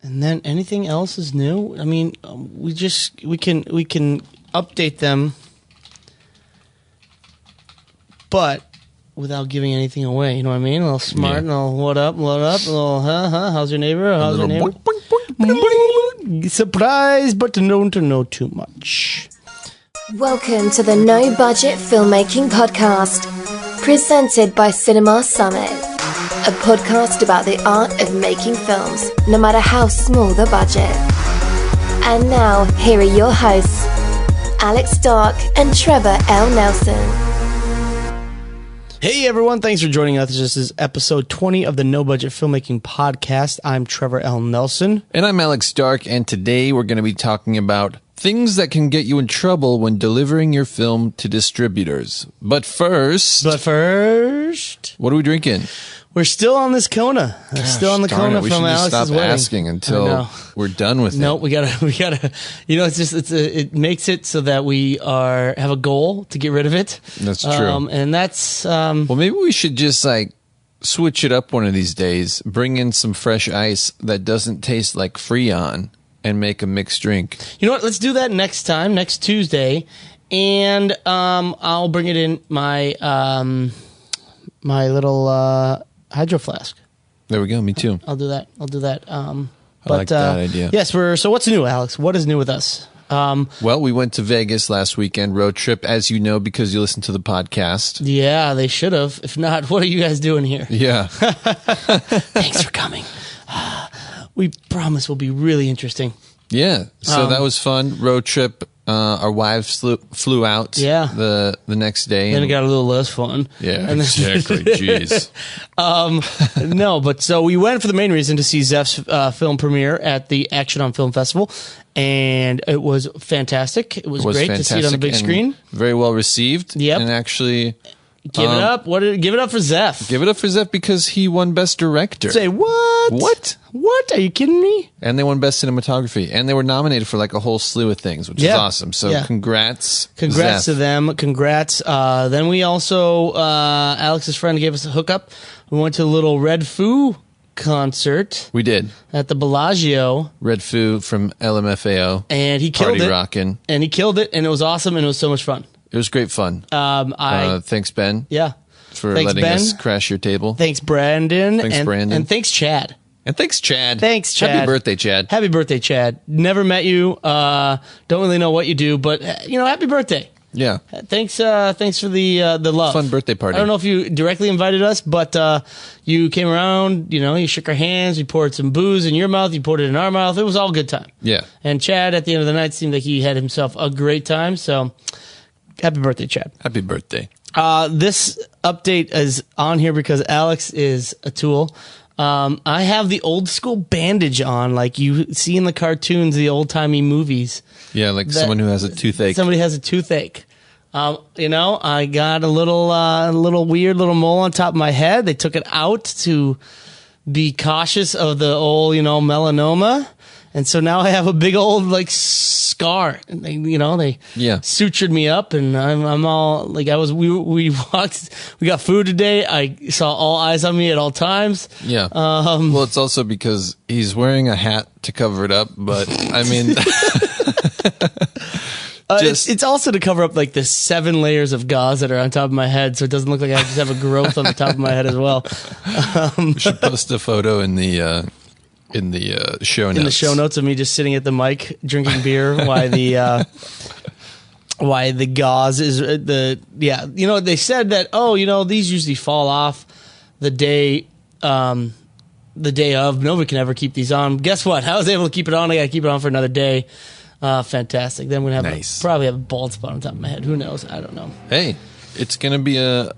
And then anything else is new? I mean, we can update them, but without giving anything away. You know what I mean? A little smart, and a little what up, a little how's your neighbor? How's your neighbor? Surprise, but don't to know too much. Welcome to the No Budget Filmmaking Podcast, presented by Cinema Summit, a podcast about the art of making films, no matter how small the budget. And now, here are your hosts, Alex Darke and Trevor L. Nelson. Hey everyone, thanks for joining us. This is episode 20 of the No Budget Filmmaking Podcast. I'm Trevor L. Nelson. And I'm Alex Darke, and today we're going to be talking about things that can get you in trouble when delivering your film to distributors. But first, what are we drinking? We're still on this Kona. Still on the Kona from Alex's stop wedding. Asking until we're done with it. No, we gotta. You know, it makes it so that we have a goal to get rid of it. That's true. And that's well, maybe we should just switch it up one of these days. Bring in some fresh ice that doesn't taste like Freon, and make a mixed drink. You know what? Let's do that next Tuesday, and I'll bring it in my my little hydro flask. There we go. Me too. I'll do that. I like that idea. Yes, so what's new, Alex? What is new with us? Well, we went to Vegas last weekend, road trip, as you know, because you listened to the podcast. Yeah, they should have. If not, what are you guys doing here? Yeah. Thanks for coming. We promise will be really interesting. Yeah. So that was fun. Road trip. Our wives flew out the next day. Then it got a little less fun. Yeah, exactly. Jeez. No, but so we went for the main reason to see Zeph's film premiere at the Action on Film Festival, and it was fantastic. It was great to see it on the big screen. Very well received. Yep. And actually... Give it up. Give it up for Zeph. Give it up for Zeph because he won Best Director. Say what? What? Are you kidding me? And they won Best Cinematography. And they were nominated for a whole slew of things, which is awesome. So congrats. Congrats Zeph. to them. Congrats. Then we also, Alex's friend gave us a hookup. We went to a little Red Foo concert. We did. At the Bellagio. Red Foo from LMFAO. And he killed it. Party rockin'. And he killed it. And it was awesome. And it was so much fun. It was great fun. Thanks, Ben. Yeah. For letting us crash your table. Thanks, Brandon. Brandon. And thanks, Chad. Thanks, Chad. Happy birthday, Chad. Happy birthday, Chad. Never met you. Don't really know what you do, but, happy birthday. Yeah. Thanks for the love. Fun birthday party. I don't know if you directly invited us, but you came around, you shook our hands, we poured some booze in your mouth, you poured it in our mouth. It was all a good time. Yeah. And Chad, at the end of the night, seemed like he had himself a great time, so... Happy birthday, Chad. Happy birthday. This update is on here because Alex is a tool. I have the old school bandage on, like you see in the cartoons, the old timey movies. Yeah, like someone who has a toothache. Somebody has a toothache. I got a little weird little mole on top of my head. They took it out to be cautious of the old, melanoma. And so now I have a big old scar, and they sutured me up, and I'm all we walked, we got food today. I saw all eyes on me at all times. Yeah. Well, it's also because he's wearing a hat to cover it up, but I mean, it's also to cover up the 7 layers of gauze that are on top of my head, so it doesn't look like I just have a growth on the top of my head as well. We should post a photo in the show notes. In the show notes of me just sitting at the mic drinking beer while the gauze is they said that these usually fall off the day of. Nobody can ever keep these on. Guess what? I was able to keep it on. I got to keep it on for another day. Fantastic. Then we're gonna probably have a bald spot on top of my head. Who knows? I don't know. Hey. It's going to be a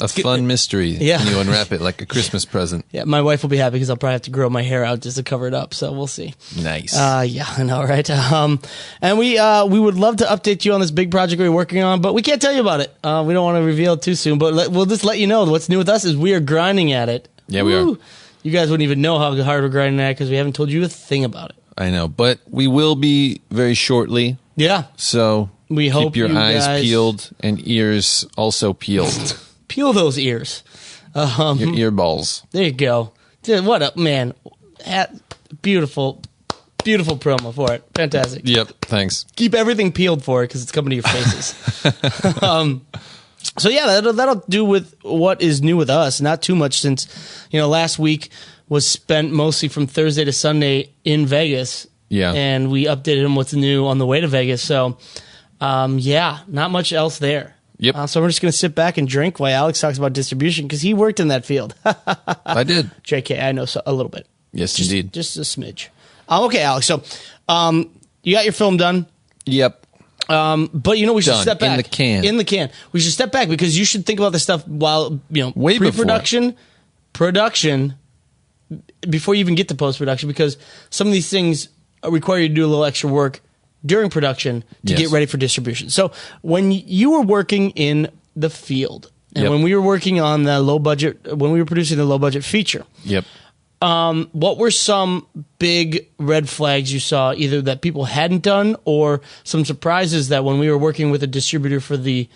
fun mystery when you unwrap it like a Christmas present. Yeah, my wife will be happy because I'll probably have to grow my hair out just to cover it up, so we'll see. Nice. Yeah, I know, right? And we would love to update you on this big project we're working on, but we can't tell you about it. We don't want to reveal it too soon, but we'll just let you know what's new with us is we are grinding at it. Yeah, we are. You guys wouldn't even know how hard we're grinding at it because we haven't told you a thing about it. I know, but we will be very shortly. Yeah. So... We hope keep your eyes peeled and ears also peeled. Peel those ears. Your ear balls. There you go. Dude, what up, man? Beautiful Beautiful promo for it. Fantastic. Yep. Thanks. Keep everything peeled for it because it's coming to your faces. So yeah, that'll do with what is new with us. Not too much since, last week was spent mostly from Thursday to Sunday in Vegas. Yeah. And we updated him what's new on the way to Vegas. So, not much else there. Yep. So we're just going to sit back and drink while Alex talks about distribution because he worked in that field. I did. JK, I know a little bit. Yes, indeed. Just a smidge. Okay, Alex. So you got your film done. Yep. But we should Done. step back. In the can. We should step back because you should think about this stuff while, Way pre-production, production, before you even get to post-production, because some of these things require you to do a little extra work during production to get ready for distribution. So when you were working in the field and when we were working on the low budget, when we were producing the low budget feature, what were some big red flags you saw, either that people hadn't done or some surprises that when we were working with a distributor for the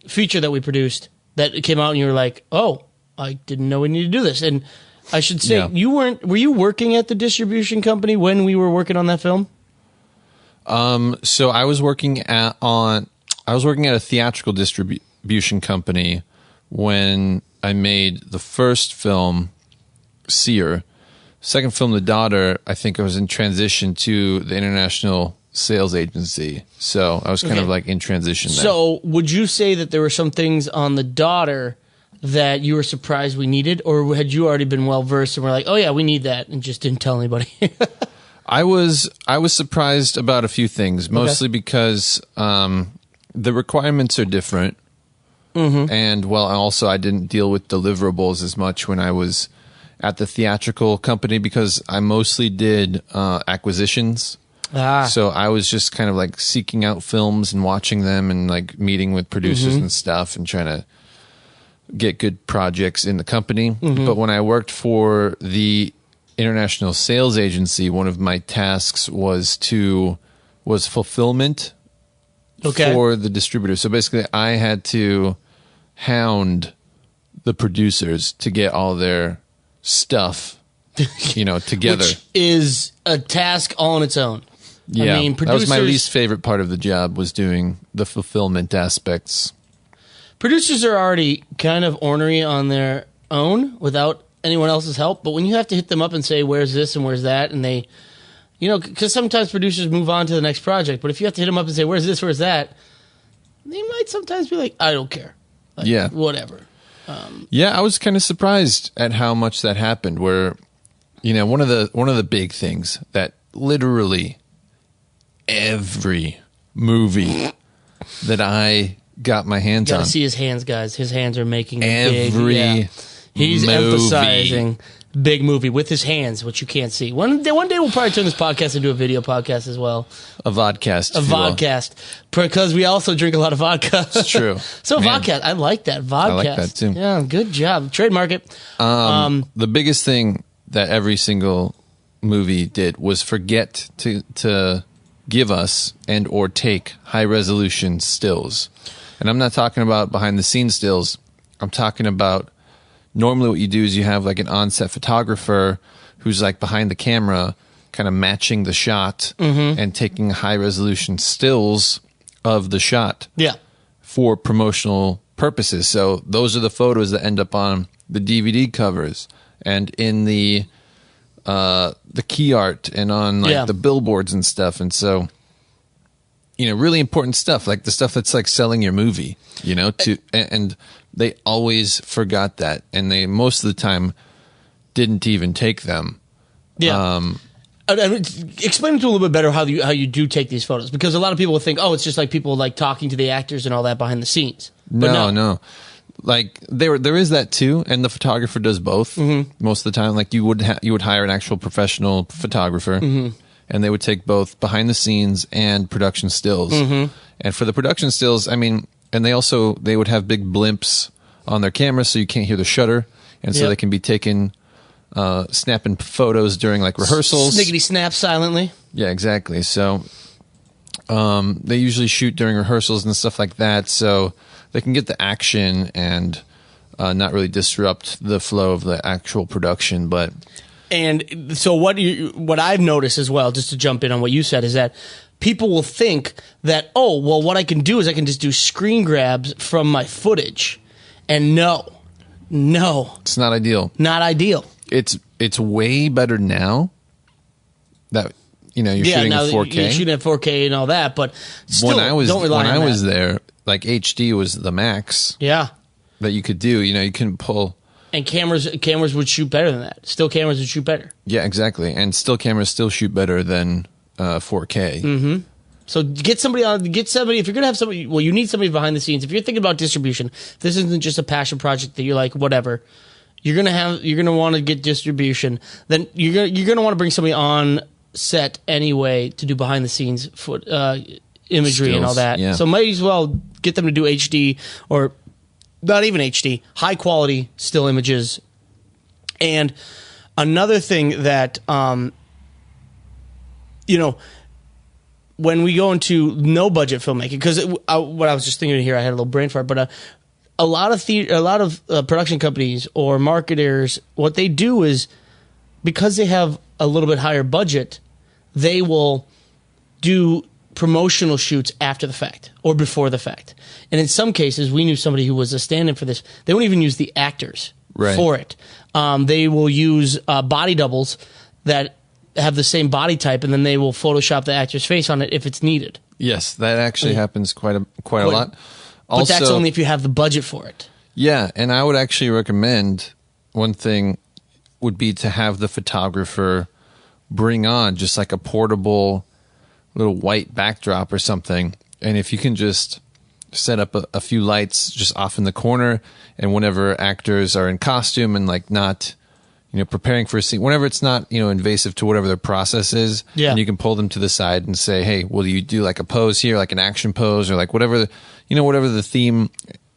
feature that we produced, that it came out and you were like, oh, I didn't know we needed to do this. And I should say, were you working at the distribution company when we were working on that film? So I was working at a theatrical distribution company when I made the first film, Seer. Second film, The Daughter, I think I was in transition to the international sales agency. So I was kind of like in transition there. So would you say that there were some things on The Daughter that you were surprised we needed, or had you already been well versed and were like, oh yeah, we need that, and just didn't tell anybody? I was surprised about a few things, mostly because the requirements are different. And also I didn't deal with deliverables as much when I was at the theatrical company because I mostly did acquisitions. So I was just kind of like seeking out films and watching them and like meeting with producers and stuff and trying to get good projects in the company. But when I worked for the international sales agency, one of my tasks was fulfillment for the distributor. So basically I had to hound the producers to get all their stuff, together. Which is a task all on its own. Yeah, I mean, that was my least favorite part of the job, was doing the fulfillment aspects. Producers are already kind of ornery on their own without anyone else's help, but when you have to hit them up and say, where's this and where's that, and they, because sometimes producers move on to the next project, but if you have to hit them up and say, where's this, where's that, they might sometimes be like, I don't care. Like, whatever. I was kind of surprised at how much that happened, where, one of the big things that literally every movie that I got my hands on. You gotta see his hands, guys. His hands are making every big. He's movie. Emphasizing big movie with his hands, which you can't see. One day we'll probably turn this podcast into a video podcast as well. A vodcast. A vodcast. Because we also drink a lot of vodka. It's true. So vodcast. I like that. Vodcast. I like that too. Yeah, good job. Trademark it. The biggest thing that every single movie did was forget to give us and or take high resolution stills. And I'm not talking about behind the scenes stills. I'm talking about normally what you do is you have like an on-set photographer who's like behind the camera kind of matching the shot and taking high resolution stills of the shot for promotional purposes. So those are the photos that end up on the DVD covers and in the key art and on like the billboards and stuff. And so, really important stuff, like the stuff that's like selling your movie, and they always forgot that. And they most of the time didn't even take them. Yeah. Explain it to a little bit better how you do take these photos, because a lot of people will think, oh, it's just like people like talking to the actors and all that behind the scenes. But no. Like there is that too, and the photographer does both most of the time. Like you would hire an actual professional photographer, and they would take both behind the scenes and production stills. And for the production stills, I mean, and they would have big blimps on their camera, so you can't hear the shutter, and so they can be taken snapping photos during like rehearsals. Snickety snap silently. Yeah, exactly. So they usually shoot during rehearsals and stuff like that, so they can get the action and not really disrupt the flow of the actual production. But And so what I've noticed as well, just to jump in on what you said, is that people will think that, oh, well, what I can do is I can just do screen grabs from my footage. And no, It's not ideal. not ideal. It's way better now that you're shooting now at 4K. You're shooting at 4K and all that, but still, When I was don't rely on that. there, like HD was the max Yeah. that you could do. You couldn't pull. And cameras would shoot better than that. Still cameras would shoot better. Yeah, exactly. And still cameras still shoot better than 4K. Mm-hmm. So get somebody if you're going to have somebody, well, you need somebody behind the scenes. If you're thinking about distribution, if this isn't just a passion project that you're like, whatever, you're going to want to get distribution, then you're going to want to bring somebody on set anyway to do behind the scenes imagery and all that. Yeah. So might as well get them to do HD or not even HD, high quality still images. And another thing that, when we go into no budget filmmaking, because what I was just thinking here, I had a little brain fart, but a lot of production companies or marketers, what they do is, because they have a little bit higher budget, they will do promotional shoots after the fact or before the fact. And in some cases, we knew somebody who was a stand-in for this. They won't even use the actors for it. They will use body doubles that have the same body type, and then they will Photoshop the actor's face on it if it's needed. Yes, that actually happens quite a lot. But that's only if you have the budget for it. Yeah, and I would actually recommend, one thing would be to have the photographer bring on just like a portable little white backdrop or something. And if you can just set up a few lights just off in the corner, and whenever actors are in costume and like not, preparing for a scene, whenever it's not, invasive to whatever their process is, and you can pull them to the side and say, hey, will you do like a pose here, like an action pose, or like whatever the theme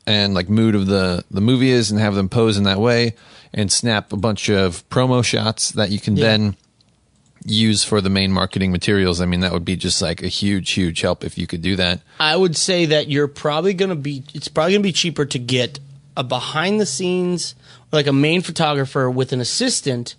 and like mood of the movie is, and have them pose in that way, and snap a bunch of promo shots that you can then use for the main marketing materials. I mean, that would be just like a huge help if you could do that. I would say that it's probably going to be cheaper to get a behind the scenes, like a main photographer with an assistant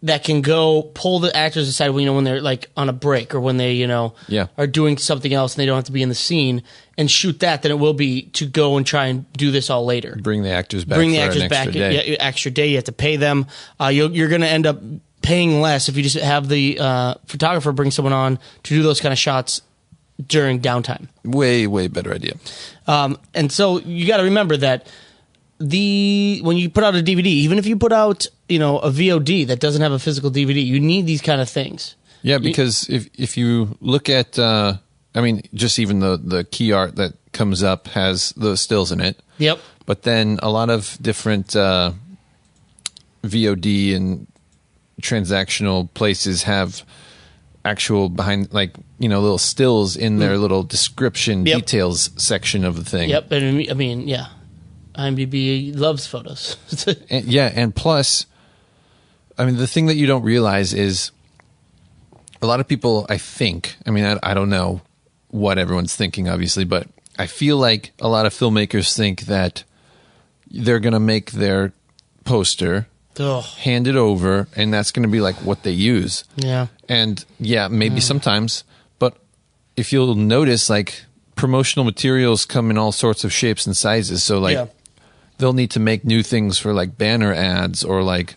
that can go pull the actors aside when they're like on a break, or when they are doing something else and they don't have to be in the scene, and shoot that, than it will be to go and try and do this all later. Bring the actors back. Extra day. You have to pay them. You're going to end up paying less if you just have the photographer bring someone on to do those kind of shots during downtime. Way better idea. And so you got to remember that when you put out a DVD, even if you put out a VOD that doesn't have a physical DVD, you need these kind of things. Yeah, because if you look at just even the key art that comes up has those stills in it. Yep. But then a lot of different VOD and transactional places have actual behind, like, little stills in their little description details section of the thing. Yep. And I mean, yeah, IMDb loves photos. and plus, I mean, the thing that you don't realize is a lot of people, I think, I don't know what everyone's thinking, obviously, but I feel like a lot of filmmakers think that they're going to make their poster, hand it over, and that's going to be like what they use. Yeah. And maybe sometimes, but if you'll notice, like, promotional materials come in all sorts of shapes and sizes. So like they'll need to make new things for like banner ads, or like,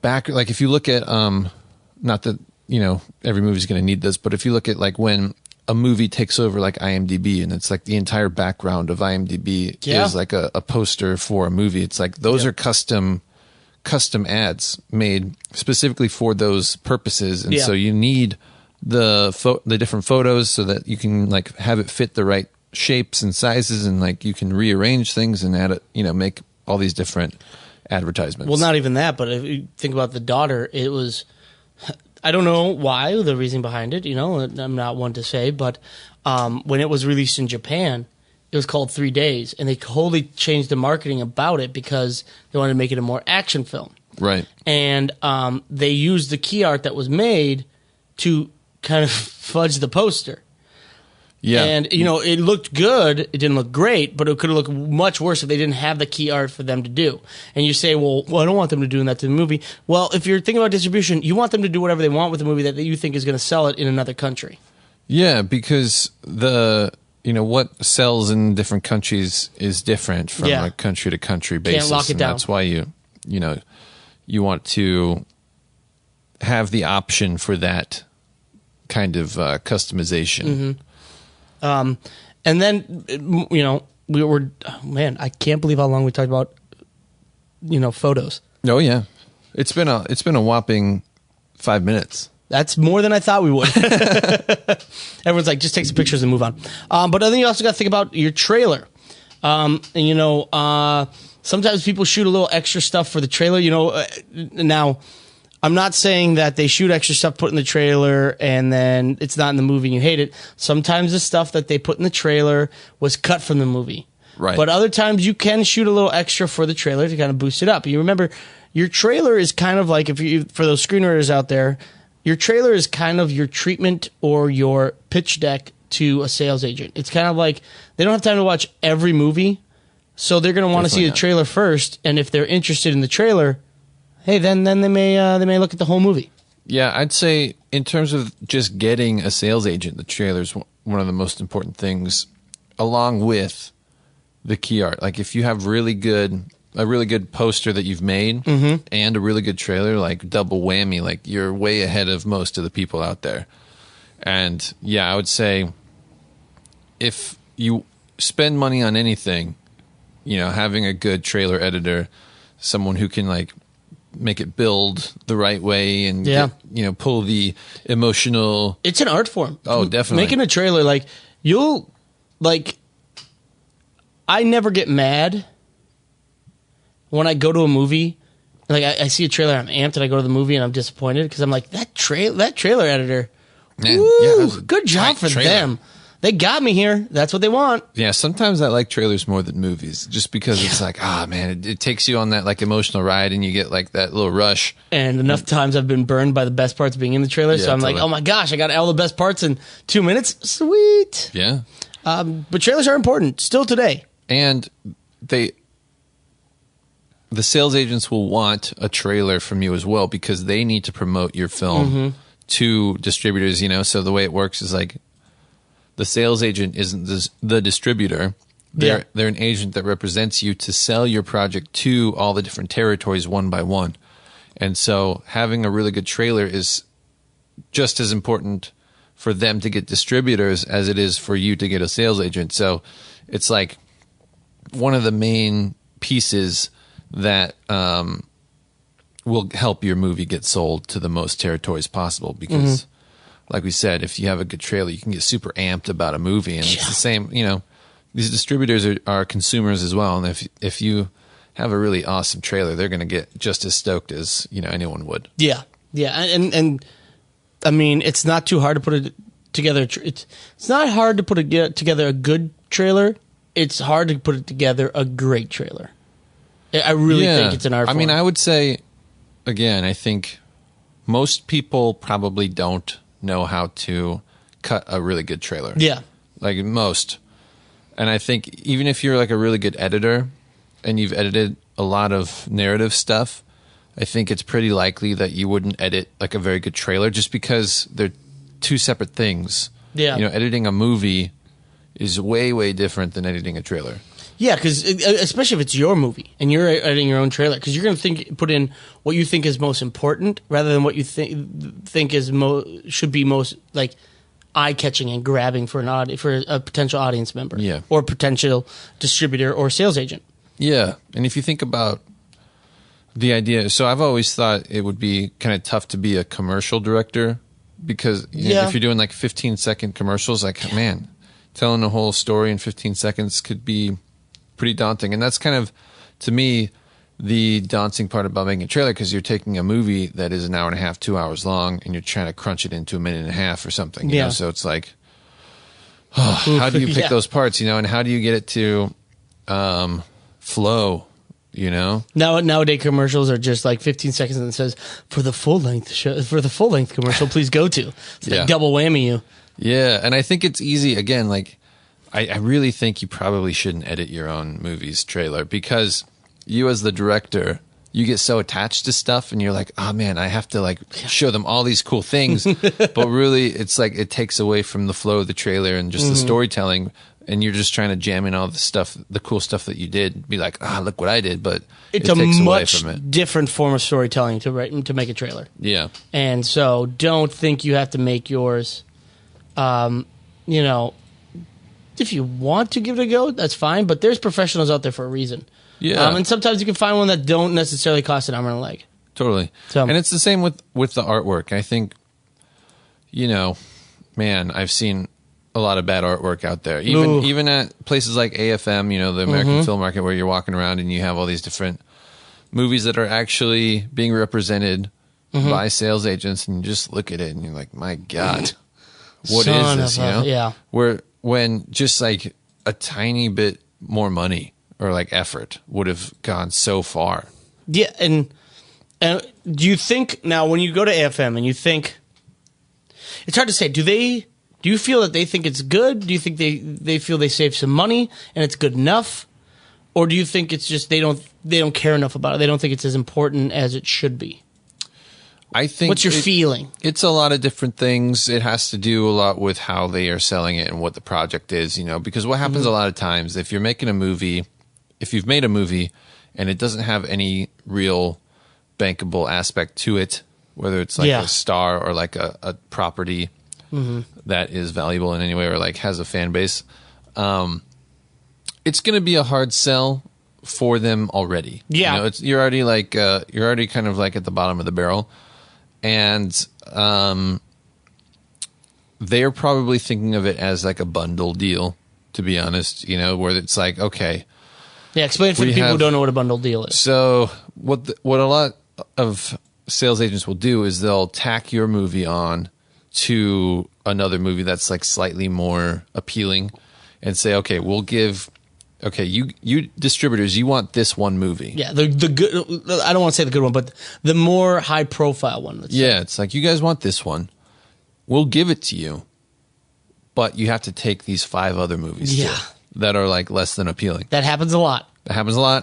back, like if you look at, not that, every movie's going to need this, but if you look at like when a movie takes over like IMDb, and it's like the entire background of IMDb is like a poster for a movie. It's like those are custom ads made specifically for those purposes, and so you need the different photos so that you can like have it fit the right shapes and sizes, and like you can rearrange things and add it, make all these different advertisements. Well, not even that, but if you think about The Daughter, it was, I don't know why, the reason behind it, I'm not one to say, but when it was released in Japan, it was called 3 Days, and they totally changed the marketing about it because they wanted to make it a more action film. Right. And they used the key art that was made to kind of fudge the poster. Yeah. And, it looked good. It didn't look great, but it could have looked much worse if they didn't have the key art for them to do. And you say, well, I don't want them to do that to the movie. Well, if you're thinking about distribution, you want them to do whatever they want with the movie that you think is going to sell it in another country. Yeah, because what sells in different countries is different from a country to country basis. Can't lock it down. That's why you want to have the option for that kind of customization. And then, we were, I can't believe how long we talked about, photos. Oh yeah. It's been a whopping 5 minutes. That's more than I thought we would. Everyone's like, just take some pictures and move on. But I think you also got to think about your trailer. Sometimes people shoot a little extra stuff for the trailer. Now, I'm not saying that they shoot extra stuff put in the trailer and then it's not in the movie and you hate it. Sometimes the stuff that they put in the trailer was cut from the movie. Right. But other times you can shoot a little extra for the trailer to kind of boost it up. You remember, your trailer is kind of like, for those screenwriters out there, your trailer is kind of your treatment or your pitch deck to a sales agent. It's kind of like they don't have time to watch every movie, so they're going to want to see the trailer first. And if they're interested in the trailer, hey, then they may look at the whole movie. Yeah, I'd say in terms of just getting a sales agent, the trailer is one of the most important things, along with the key art. Like if you have a really good poster that you've made and a really good trailer, like double whammy, like you're way ahead of most of the people out there. And yeah, I would say if you spend money on anything, having a good trailer editor, someone who can like make it build the right way and pull the emotional. It's an art form. Oh, definitely. Making a trailer, I never get mad when I go to a movie. Like I see a trailer, I'm amped, and I go to the movie and I'm disappointed because I'm like, that trailer editor, good job for them. They got me here. That's what they want. Yeah, sometimes I like trailers more than movies, just because it's like, man, it takes you on that like emotional ride, and you get like that little rush. And enough times I've been burned by the best parts being in the trailer, so I'm like, oh my gosh, I got all the best parts in 2 minutes. Sweet. Yeah. But trailers are important still today. And the sales agents will want a trailer from you as well, because they need to promote your film to distributors, So the way it works is like the sales agent isn't the distributor. They're an agent that represents you to sell your project to all the different territories one by one. And so having a really good trailer is just as important for them to get distributors as it is for you to get a sales agent. So it's like one of the main pieces that will help your movie get sold to the most territories possible, because like we said, if you have a good trailer, you can get super amped about a movie, and it's the same, these distributors are consumers as well. And if you have a really awesome trailer, they're going to get just as stoked as, anyone would. Yeah. Yeah. And I mean, it's not too hard to put it together. It's not hard to put together a good trailer. It's hard to put together a great trailer. I really think it's an art form. I mean, I would say, again, I think most people probably don't know how to cut a really good trailer. Yeah. Like most. And I think even if you're like a really good editor and you've edited a lot of narrative stuff, I think it's pretty likely that you wouldn't edit like a very good trailer, just because they're two separate things. Yeah. Editing a movie is way, way different than editing a trailer. Yeah, because especially if it's your movie and you're editing your own trailer, because you're going to put in what you think is most important rather than what you think is should be most like eye-catching and grabbing for a potential audience member, or potential distributor or sales agent. Yeah, and if you think about the idea, so I've always thought it would be kind of tough to be a commercial director, because if you're doing like 15-second commercials, like man, telling a whole story in 15 seconds could be pretty daunting. And that's kind of, to me, the daunting part about making a trailer, because you're taking a movie that is an hour and a half, 2 hours long, and you're trying to crunch it into a minute and a half or something. You know? So it's like, how do you pick those parts, and how do you get it to flow, you know? Nowadays commercials are just like 15 seconds and it says, for the full length commercial, please go to. It's like double whammy you. Yeah, and I think it's easy, again, like, I really think you probably shouldn't edit your own movie's trailer, because you as the director, you get so attached to stuff and you're like, oh man, I have to like show them all these cool things. But really, it's like it takes away from the flow of the trailer and just the storytelling. And you're just trying to jam in all the stuff, the cool stuff that you did. Be like, look what I did. But it's it takes a away much from it. different form of storytelling to make a trailer. Yeah. And so don't think you have to make yours, you know, if you want to give it a go, that's fine. But there's professionals out there for a reason. Yeah. And sometimes you can find one that don't necessarily cost an arm and a leg. Totally. So, and it's the same with the artwork. I think, you know, man, I've seen a lot of bad artwork out there. Even at places like AFM, you know, the American Film Market, where you're walking around and you have all these different movies that are actually being represented by sales agents, and you just look at it and you're like, my God, what is this, you know? Yeah. When just like a tiny bit more money or like effort would have gone so far. Yeah, and do you think now when you go to AFM and you think, it's hard to say, do you feel that they think it's good? Do you think they feel they save some money and it's good enough? Or do you think it's just they don't care enough about it? They don't think it's as important as it should be? I think what's your feeling? It's a lot of different things. It has to do a lot with how they are selling it and what the project is, you know, because what happens a lot of times, if you're making a movie, if you've made a movie and it doesn't have any real bankable aspect to it, whether it's like a star or like a property that is valuable in any way or like has a fan base, it's going to be a hard sell for them already. Yeah. You know, you're already kind of like at the bottom of the barrel. And they're probably thinking of it as like a bundle deal, to be honest, you know, where it's like, okay. Yeah, explain it for the people who don't know what a bundle deal is. So what a lot of sales agents will do is they'll tack your movie on to another movie that's like slightly more appealing and say, okay, we'll give... Okay, you distributors, you want this one movie. Yeah, the good. I don't want to say the good one, but the more high profile one. Yeah, it's like, you guys want this one. We'll give it to you, but you have to take these 5 other movies too, that are like less than appealing. That happens a lot.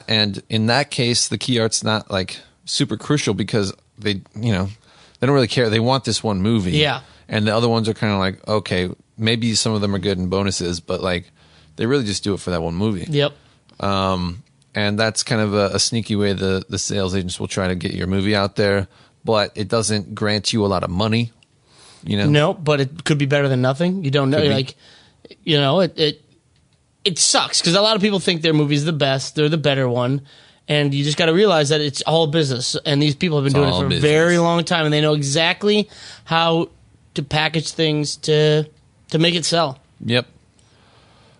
And in that case, the key art's not like super crucial because they don't really care. They want this one movie. Yeah. And the other ones are kind of like, okay, maybe some of them are good in bonuses, but like, they really just do it for that one movie. Yep. And that's kind of a sneaky way the sales agents will try to get your movie out there, but it doesn't grant you a lot of money, you know? No, but it could be better than nothing. You don't know. Like, you know, it sucks because a lot of people think their movie's the best. They're the better one. And you just got to realize that it's all business. And these people have been doing it for a very long time, and they know exactly how to package things to make it sell. Yep.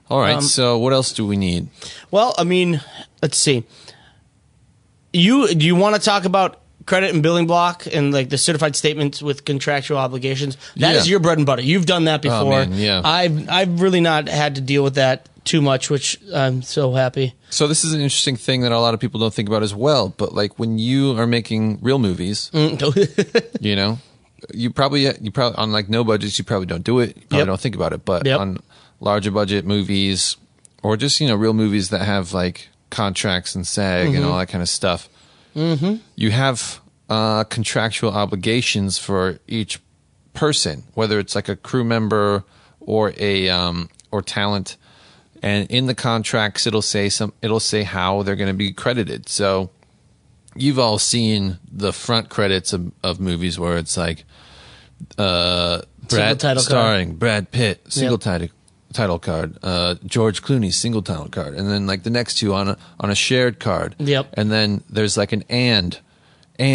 All right, so what else do we need? Well, I mean, let's see. Do you want to talk about credit and billing block and like the certified statements with contractual obligations? That is your bread and butter. You've done that before. Oh, man, yeah. I've really not had to deal with that too much, which I'm so happy. So this is an interesting thing that a lot of people don't think about as well. But like when you are making real movies, you know, you probably on like no budgets, you probably don't do it. You probably don't think about it. But on larger budget movies, or just, you know, real movies that have like contracts and SAG and all that kind of stuff, you have contractual obligations for each person, whether it's like a crew member or a or talent. And in the contracts, it'll say how they're going to be credited. So you've all seen the front credits of movies where it's like starring Brad Pitt, single title card, George Clooney, single title card, and then like the next two on a shared card. Yep. And then there's like an and you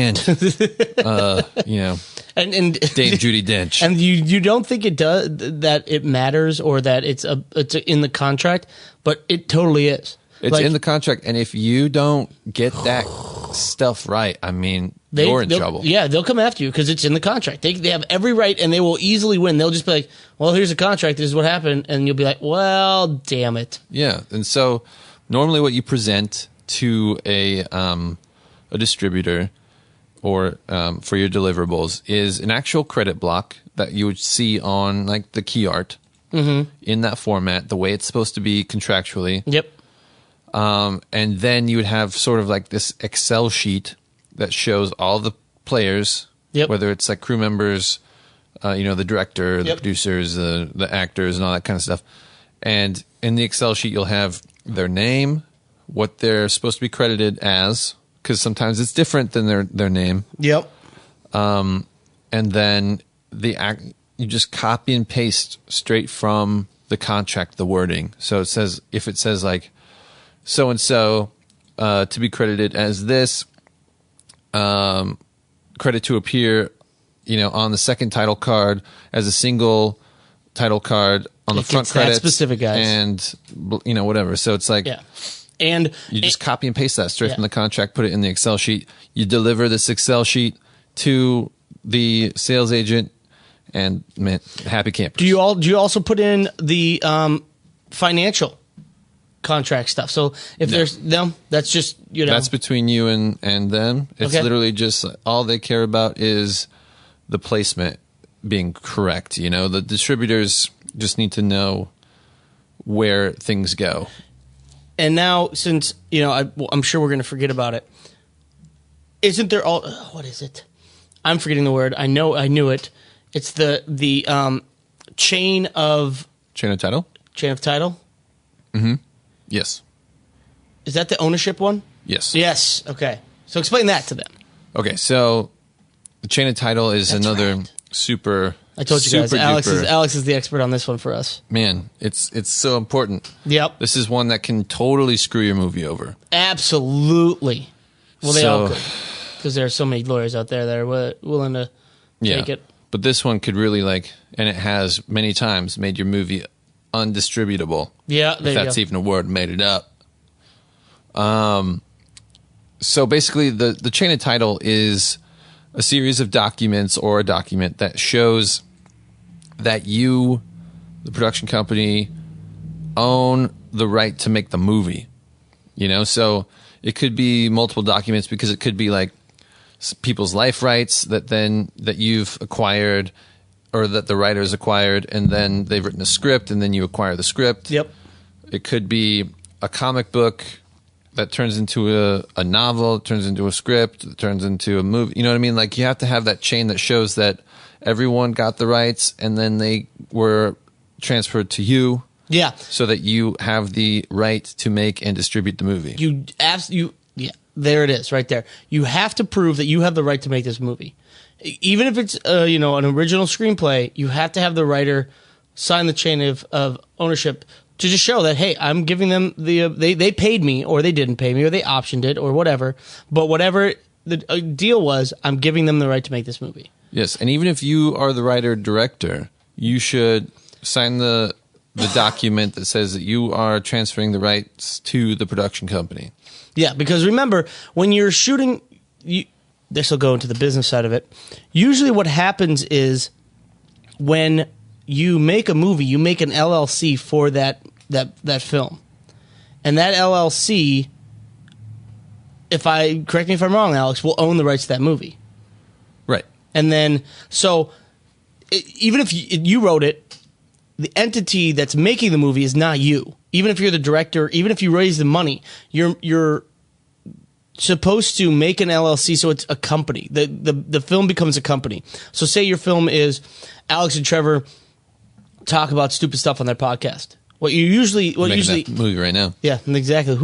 know, and Dame Judi Dench. And you don't think it does, that it matters, or that it's in the contract, but it totally is. It's like, in the contract, and if you don't get that stuff right, I mean, you're in trouble. Yeah, they'll come after you because it's in the contract. They have every right, and they will easily win. They'll just be like, well, here's a contract, this is what happened, and you'll be like, well, damn it. Yeah, and so normally what you present to a distributor or for your deliverables is an actual credit block that you would see on like the key art in that format, the way it's supposed to be contractually. Yep. And then you would have sort of like this Excel sheet that shows all the players, whether it's like crew members, the director, the producers, the actors, and all that kind of stuff. And in the Excel sheet, you'll have their name, what they're supposed to be credited as, because sometimes it's different than their name. Yep. And then you just copy and paste straight from the contract the wording. So if it says like so and so to be credited as this, credit to appear, on the second title card as a single title card on the front credits, specific, guys, and whatever. So it's like, and you just copy and paste that straight from the contract, put it in the Excel sheet. You deliver this Excel sheet to the sales agent, and man, happy campers. Do you also put in the financial contract stuff? So if there's no, that's just that's between you and them. It's literally just all they care about is the placement being correct. The distributors just need to know where things go. And now, since I'm sure we're going to forget about it. Isn't there all? What is it? I'm forgetting the word. I knew it. It's the chain of title. Chain of title. Mm-hmm. Yes. Is that the ownership one? Yes. Yes. Okay. So explain that to them. Okay. So the chain of title is another super. I told you guys, Alex is the expert on this one for us. Man, it's so important. Yep. This is one that can totally screw your movie over. Absolutely. Well, they all could, because there are so many lawyers out there that are willing to take it. But this one could really and it has many times made your movie undistributable. Yeah, if that's even a word, made it up. So basically, the chain of title is a series of documents or a document that shows that you, the production company, own the right to make the movie. So it could be multiple documents, because it could be like people's life rights that you've acquired, or that the writers acquired, and then they've written a script, and then you acquire the script. Yep. It could be a comic book that turns into a novel, turns into a script, that turns into a movie. You know what I mean? Like, you have to have that chain that shows that everyone got the rights, and then they were transferred to you. Yeah. So that you have the right to make and distribute the movie. There it is, right there. You have to prove that you have the right to make this movie. Even if it's an original screenplay, you have to have the writer sign the chain of ownership to just show that, hey, I'm giving them they paid me, or they didn't pay me, or they optioned it, or whatever. But whatever the deal was, I'm giving them the right to make this movie. Yes, and even if you are the writer-director, you should sign the document that says that you are transferring the rights to the production company. Yeah, because remember, when you're shooting, this will go into the business side of it. Usually what happens is when you make a movie, you make an LLC for that film. And that LLC, correct me if I'm wrong, Alex, will own the rights to that movie. Right. And then, even if you wrote it, the entity that's making the movie is not you. Even if you're the director, even if you raise the money, you're supposed to make an LLC, so it's a company. The film becomes a company. So say your film is Alex and Trevor talk about stupid stuff on their podcast. That movie right now. Yeah, exactly.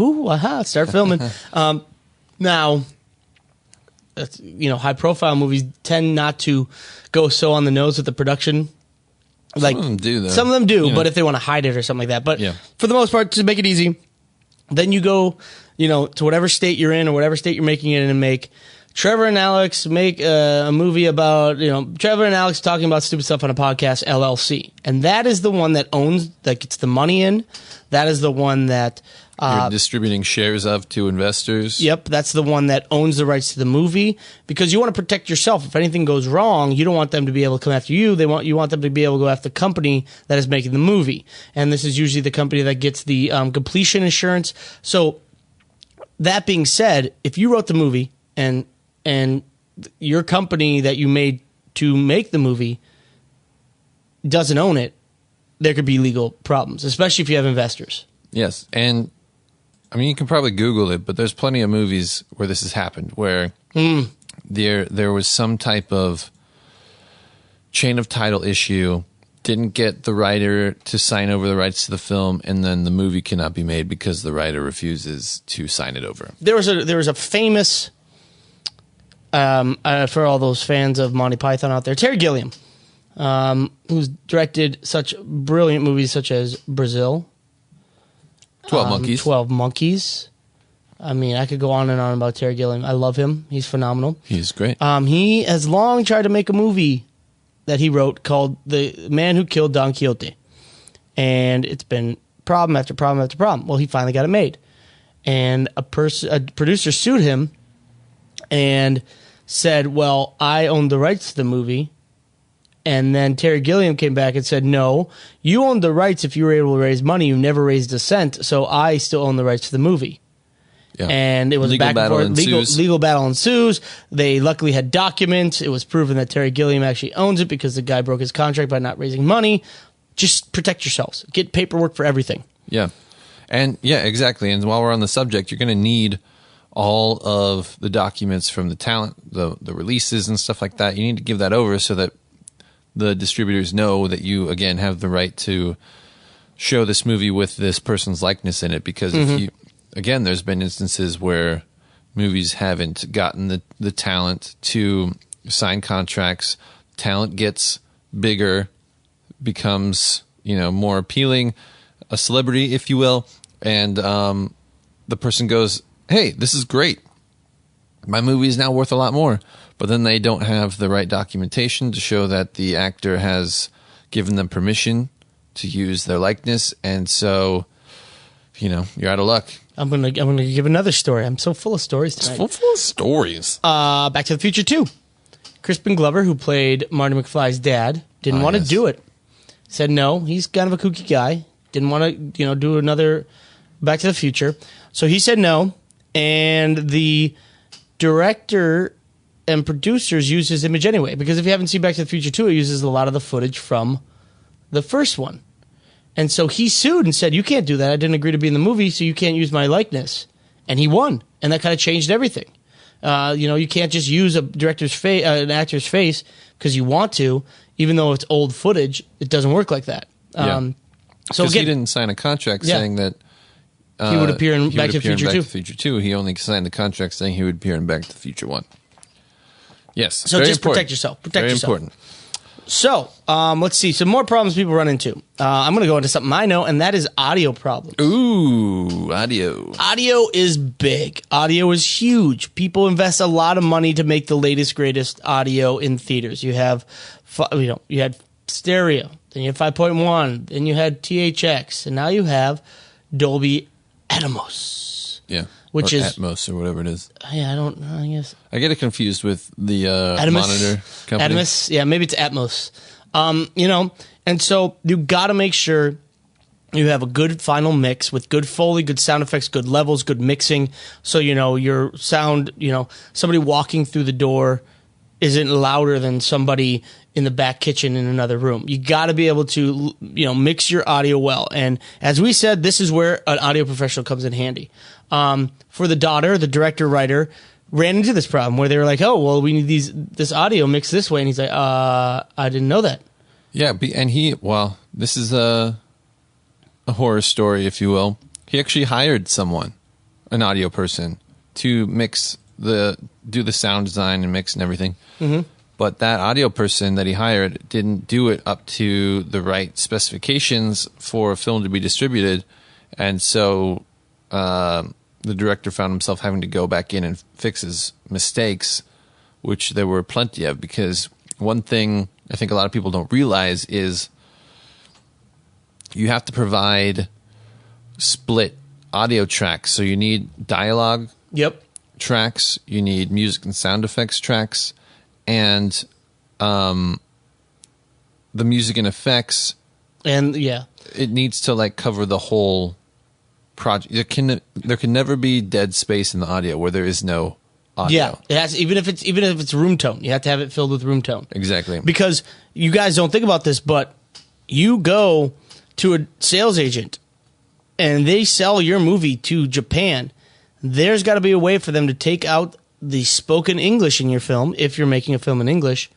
Start filming. Now, high profile movies tend not to go so on the nose with the production. Like, some of them do, though. Some of them do, but if they want to hide it or something like that. But for the most part, to make it easy, then you go, to whatever state you're in or whatever state you're making it in, and make Trevor and Alex make a movie about, Trevor and Alex talking about stupid stuff on a podcast, LLC. And that is the one that gets the money in. That is the one that you're distributing shares of to investors. Yep, that's the one that owns the rights to the movie, because you want to protect yourself. If anything goes wrong, you don't want them to be able to come after you. You want them to be able to go after the company that is making the movie. And this is usually the company that gets the completion insurance. So that being said, if you wrote the movie and your company that you made to make the movie doesn't own it, there could be legal problems, especially if you have investors. Yes, and I mean, you can probably Google it, but there's plenty of movies where this has happened, where there was some type of chain of title issue, didn't get the writer to sign over the rights to the film, and then the movie cannot be made because the writer refuses to sign it over. There was a famous, for all those fans of Monty Python out there, Terry Gilliam, who's directed such brilliant movies such as Brazil, 12 Monkeys. 12 Monkeys. I mean, I could go on and on about Terry Gilliam. I love him. He's phenomenal. He's great. He has long tried to make a movie that he wrote called The Man Who Killed Don Quixote. And it's been problem after problem after problem. Well, he finally got it made. And a producer sued him and said, well, I own the rights to the movie. And then Terry Gilliam came back and said, no, you owned the rights if you were able to raise money. You never raised a cent, so I still own the rights to the movie. Yeah. And it was legal back and forth. ensues. Legal battle ensues. They luckily had documents. It was proven that Terry Gilliam actually owns it because the guy broke his contract by not raising money. Just protect yourselves. Get paperwork for everything. Yeah. And yeah, exactly. And while we're on the subject, you're going to need all of the documents from the talent, the releases and stuff like that. You need to give that over so that the distributors know that you, again, have the right to show this movie with this person's likeness in it. Because if you, again, there's been instances where movies haven't gotten the talent to sign contracts. Talent gets bigger, becomes, more appealing, a celebrity, if you will. And the person goes, hey, this is great. My movie is now worth a lot more. But then they don't have the right documentation to show that the actor has given them permission to use their likeness. And so, you're out of luck. I'm gonna give another story. I'm so full of stories tonight. It's full of stories. Back to the Future 2. Crispin Glover, who played Marty McFly's dad, didn't want to do it. Said no. He's kind of a kooky guy. Didn't want to, do another Back to the Future. So he said no. And the director and producers use his image anyway, because if you haven't seen Back to the Future 2, it uses a lot of the footage from the first one. And so he sued and said, you can't do that. I didn't agree to be in the movie, so you can't use my likeness. And he won. And that kind of changed everything. You can't just use a director's face, an actor's face because you want to, even though it's old footage. It doesn't work like that. So he didn't sign a contract saying that he would appear in Back to the Future 2. He only signed the contract saying he would appear in Back to the Future 1. Yes. So just protect yourself. Very important. So let's see. Some more problems people run into. I'm going to go into something I know, and that is audio problems. Ooh, audio. Audio is big. Audio is huge. People invest a lot of money to make the latest, greatest audio in theaters. You have, you had stereo, then you had 5.1, then you had THX, and now you have Dolby Atmos. Yeah. Which or is Atmos or whatever it is. Yeah, I guess I get it confused with the monitor company. Atmos, yeah, maybe it's Atmos. And so you got to make sure you have a good final mix with good Foley, good sound effects, good levels, good mixing. So your sound, somebody walking through the door isn't louder than somebody in the back kitchen in another room. You got to be able to, mix your audio well. And as we said, this is where an audio professional comes in handy. For the daughter, the director-writer ran into this problem where they were like, oh, well, we need this audio mixed this way. And he's like, I didn't know that. Yeah, and this is a horror story, if you will. He actually hired an audio person, to do the sound design and mix and everything. Mm-hmm. But that audio person that he hired didn't do it up to the right specifications for a film to be distributed. And so the director found himself having to go back in and fix his mistakes, which there were plenty of. Because one thing I think a lot of people don't realize is you have to provide split audio tracks. So you need dialogue tracks, you need music and sound effects tracks, and the music and effects. And it needs to cover the whole project. There can never be dead space in the audio where there is no audio. Yeah, it has, even if it's room tone, you have to have it filled with room tone. Exactly. Because you guys don't think about this, but you go to a sales agent and they sell your movie to Japan. There's got to be a way for them to take out the spoken English in your film, if you're making a film in English,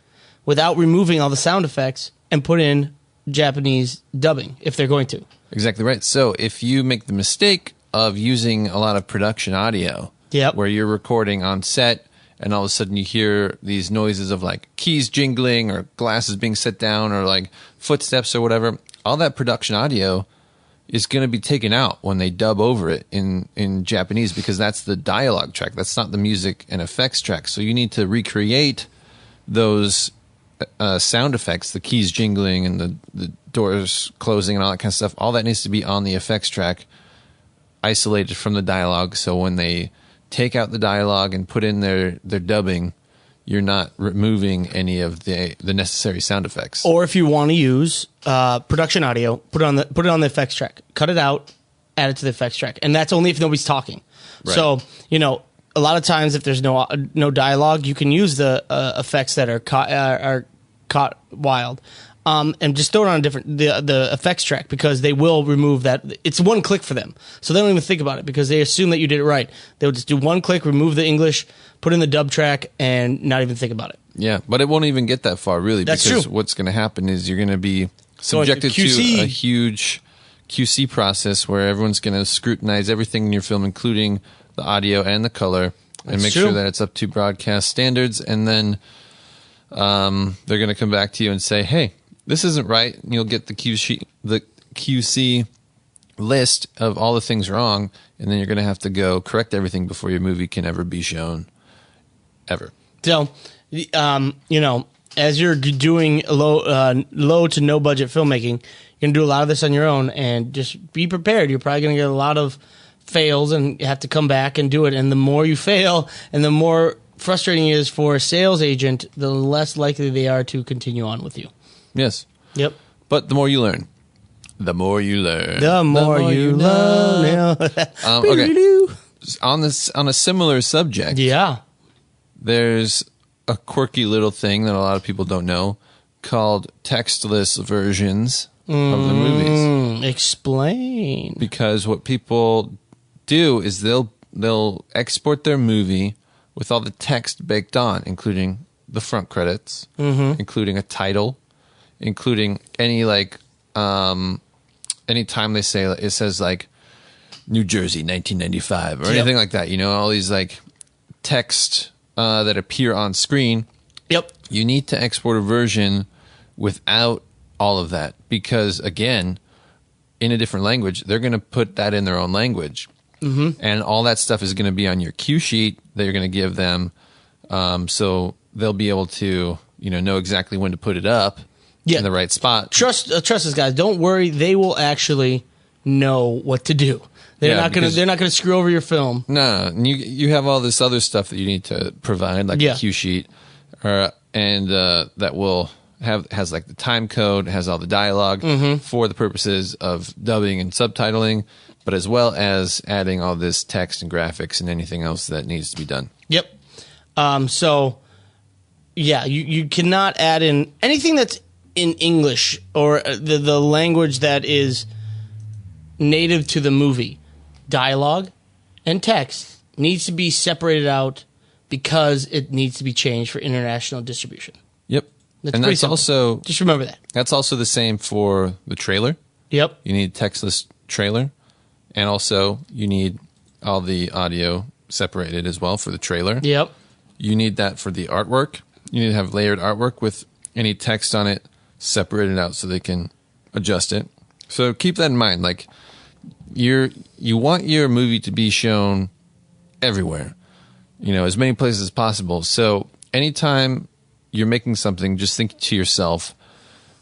without removing all the sound effects, and put in Japanese dubbing if they're going to. Exactly right. So if you make the mistake of using a lot of production audio, where you're recording on set and all of a sudden you hear these noises of like keys jingling or glasses being set down or like footsteps or whatever, all that production audio is going to be taken out when they dub over it in Japanese, because that's the dialogue track. That's not the music and effects track. So you need to recreate those sound effects, the keys jingling and the doors closing and all that kind of stuff. All that needs to be on the effects track, isolated from the dialogue. So when they take out the dialogue and put in their dubbing, you're not removing any of the necessary sound effects. Or if you want to use production audio, put it on the effects track. Cut it out, add it to the effects track, and that's only if nobody's talking. Right. So a lot of times if there's no dialogue, you can use the effects that are caught wild, and just throw it on the effects track, because they will remove that. It's one click for them, so they don't even think about it because they assume that you did it right. They'll just do one click, remove the English, put in the dub track, and not even think about it. Yeah, but it won't even get that far, really. That's because true. What's going to happen is you're going to be subjected to a huge QC process where everyone's going to scrutinize everything in your film, including the audio and the color, and make sure that it's up to broadcast standards. And then they're going to come back to you and say, hey, this isn't right. And you'll get the QC list of all the things wrong, and then you're going to have to go correct everything before your movie can ever be shown, ever. So, as you're doing low to no budget filmmaking, you're going to do a lot of this on your own, and just be prepared. You're probably going to get a lot of fails and have to come back and do it. And the more you fail and the more frustrating it is for a sales agent, the less likely they are to continue on with you. Yes. Yep. But the more you learn. The more you learn. The more you learn. Okay. On a similar subject. Yeah. There's a quirky little thing that a lot of people don't know called textless versions of the movies. Explain. Because what people do is they'll export their movie with all the text baked on, including the front credits, including a title, including any anytime they say it says like New Jersey 1995 or anything like that, all these like text that appear on screen. Yep. You need to export a version without all of that, because again, in a different language, they're going to put that in their own language. And all that stuff is going to be on your cue sheet that you're going to give them, so they'll be able to know exactly when to put it up in the right spot. Trust us, guys. Don't worry; they will actually know what to do. They're not going to screw over your film. No, and you have all this other stuff that you need to provide, like a cue sheet, and that has like the time code, has all the dialogue for the purposes of dubbing and subtitling, but as well as adding all this text and graphics and anything else that needs to be done. Yep. You cannot add in anything that's in English or the language that is native to the movie. Dialogue and text needs to be separated out because it needs to be changed for international distribution. Yep. That's also, just remember that. That's also the same for the trailer. Yep. You need textless trailer, and also you need all the audio separated as well for the trailer. Yep. You need that for the artwork. You need to have layered artwork with any text on it separated out so they can adjust it. So keep that in mind. Like, you want your movie to be shown everywhere, as many places as possible. So anytime you're making something, just think to yourself,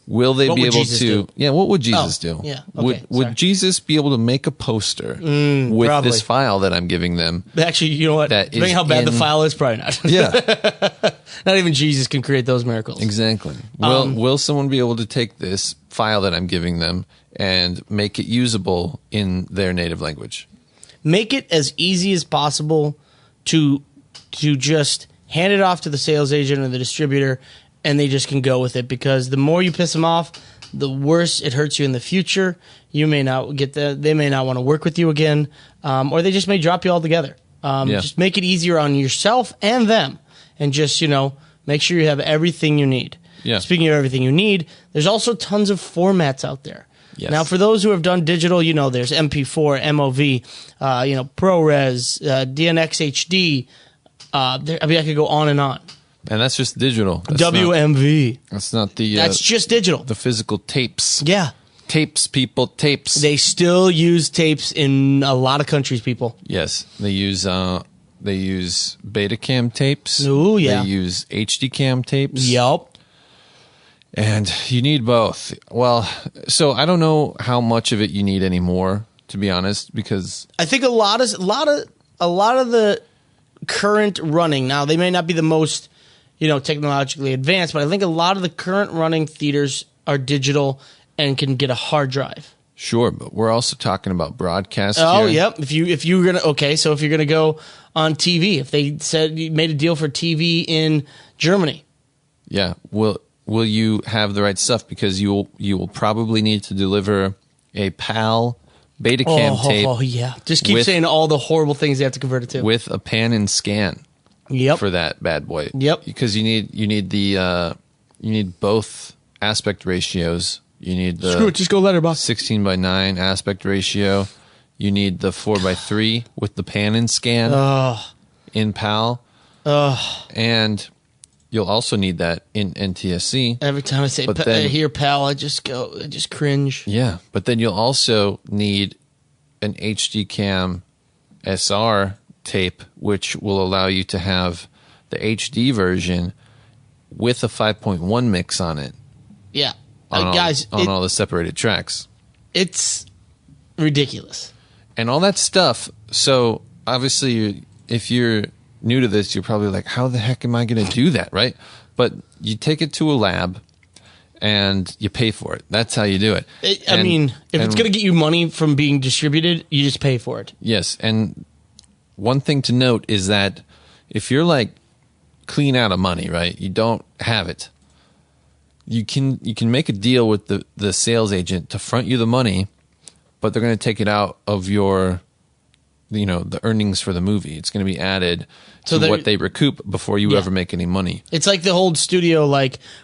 Will they What be would able Jesus to? do? Yeah, what would Jesus do? yeah, okay, sorry. Would Jesus be able to make a poster with probably. this file that I'm giving them? Actually, you know what? That Depending is how bad the in- file is, probably not. Yeah, Not even Jesus can create those miracles. exactly. Will someone be able to take this file that I'm giving them and make it usable in their native language? Make it as easy as possible to just hand it off to the sales agent or the distributor, and they just can go with it, because the more you piss them off, the worse it hurts you in the future. You may not they may not want to work with you again, or they just may drop you altogether. Just make it easier on yourself and them, and just, make sure you have everything you need. Yeah. Speaking of everything you need, there's also tons of formats out there. Yes. Now, for those who have done digital, there's MP4, MOV, ProRes, DNX HD. I could go on and on. And that's just digital. That's WMV. That's not the. That's just digital. The physical tapes. Yeah. Tapes, people, tapes. They still use tapes in a lot of countries, people. Yes, they use Betacam tapes. Ooh, yeah. They use HD cam tapes. Yup. And you need both. Well, so I don't know how much of it you need anymore, to be honest, because I think a lot of the current running, now they may not be the most, technologically advanced, but I think a lot of the current running theaters are digital and can get a hard drive. sure, but we're also talking about broadcast. Oh, here. yep. If you're gonna go on TV, if they said you made a deal for TV in Germany, Yeah. Will you have the right stuff? Because you will probably need to deliver a PAL Betacam tape. Oh yeah. Just keep with- saying all the horrible things they have to convert it to. with a pan and scan. Yep. For that bad boy. Yep. Because you need both aspect ratios. You need the Screw it. Just go letterbox. 16:9 aspect ratio. You need the 4:3 with the pan and scan in PAL. And you'll also need that in NTSC. Every time I say But then- hear pal, I just cringe. Yeah, but then you'll also need an HD cam SR tape, which will allow you to have the HD version with a 5.1 mix on it. Yeah. On Guys, all the separated tracks. it's ridiculous. And all that stuff. So obviously, if you're new to this, you're probably like, how the heck am I going to do that, right? But you take it to a lab and you pay for it. That's how you do it. If it's going to get you money from being distributed, you just pay for it. Yes, and one thing to note is that if you're like clean out of money, right? You don't have it. You can make a deal with the sales agent to front you the money, but they're going to take it out of your, the earnings for the movie. It's going to be added to what they recoup before you ever make any money. It's like the whole studio,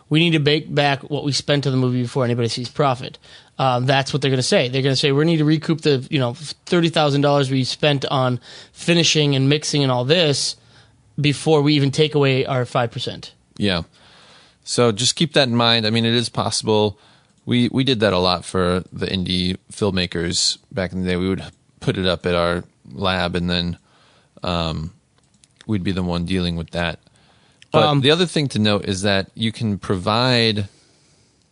we need to make back what we spent on the movie before anybody sees profit. That's what they're going to say. They're going to say, we need to recoup the $30,000 we spent on finishing and mixing and all this before we even take away our 5%. Yeah. So just keep that in mind. I mean, it is possible. We did that a lot for the indie filmmakers back in the day. We would put it up at our lab, and then we'd be the one dealing with that. But the other thing to note is that you can provide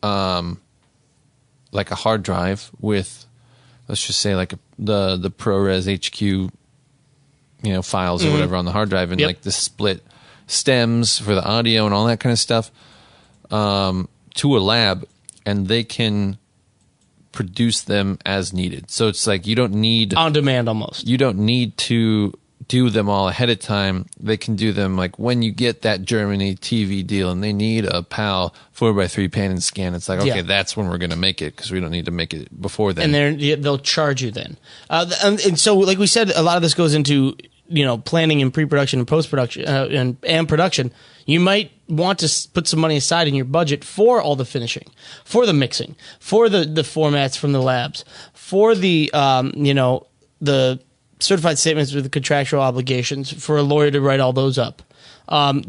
like a hard drive with, let's just say, like the ProRes HQ files or whatever on the hard drive, and like the split stems for the audio and all that kind of stuff to a lab, and they can produce them as needed. So it's like you don't need on demand almost. You don't need to do them all ahead of time. They can do them like when you get that Germany TV deal and they need a PAL 4:3 pan and scan. It's like, okay, that's when we're going to make it, because we don't need to make it before then. And they'll charge you then. And so, like we said, a lot of this goes into planning and pre-production and post-production and production. You might want to put some money aside in your budget for all the finishing, for the mixing, for the formats from the labs, for the the certified statements with the contractual obligations, for a lawyer to write all those up. When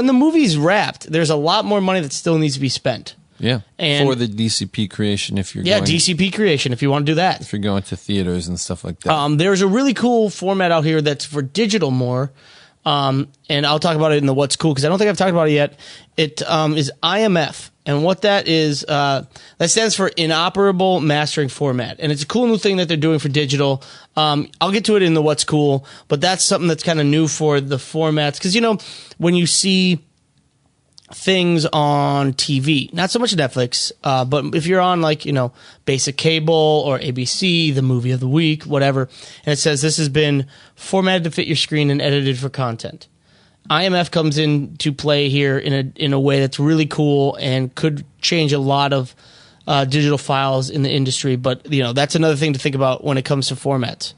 the movie's wrapped, there's a lot more money that still needs to be spent. Yeah, and for the DCP creation, if you're DCP creation, if you want to do that. If you're going to theaters and stuff like that. There's a really cool format out here that's for digital more, and I'll talk about it in the What's Cool, because I don't think I've talked about it yet. It is IMF, And what that is, that stands for Inoperable Mastering Format. And it's a cool new thing that they're doing for digital. I'll get to it in the what's cool, but that's something that's kind of new for the formats. Because, you know, when you see things on TV, not so much Netflix, but if you're on, like, you know, basic cable or ABC, the movie of the week, whatever, and it says this has been formatted to fit your screen and edited for content. IMF comes into play here in a way that's really cool and could change a lot of digital files in the industry. But, you know, that's another thing to think about when it comes to formats.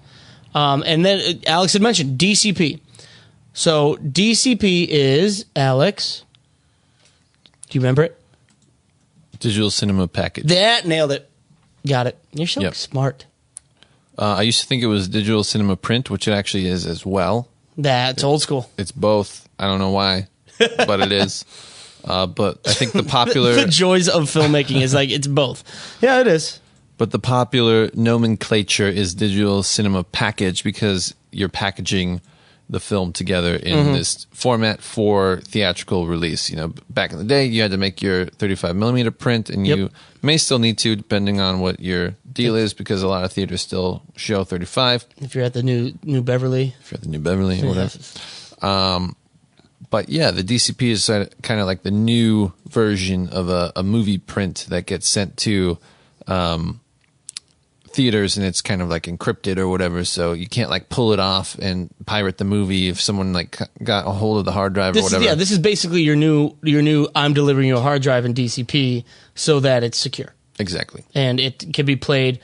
And then Alex had mentioned DCP. So DCP is, Alex, do you remember it? Digital Cinema Package. That nailed it. Got it. You're so smart. I used to think it was Digital Cinema Print, which it actually is as well. That's old school. It's both. I don't know why, but it is. But I think the popular... the joys of filmmaking is like, it's both. Yeah, it is. But the popular nomenclature is Digital Cinema Package because you're packaging the film together in this format for theatrical release. You know, back in the day, you had to make your 35 millimeter print, and you may still need to, depending on what your deal is, because a lot of theaters still show 35. If you're at the New Beverly. If you're at the New Beverly or whatever. But yeah, the DCP is kind of like the new version of a movie print that gets sent to theaters, and it's kind of like encrypted or whatever, so you can't like pull it off and pirate the movie if someone like got a hold of the hard drive or whatever. Yeah, this is basically your new I'm delivering you a hard drive in DCP so that it's secure. Exactly. And it can be played.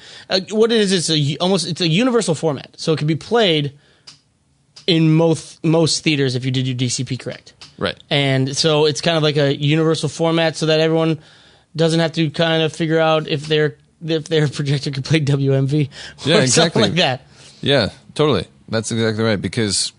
What it is, it's a universal format, so it can be played in most theaters if you did your DCP correct. Right. And so it's kind of like a universal format so that everyone doesn't have to kind of figure out if their projector could play WMV or something like that. Yeah, totally. That's exactly right. Because,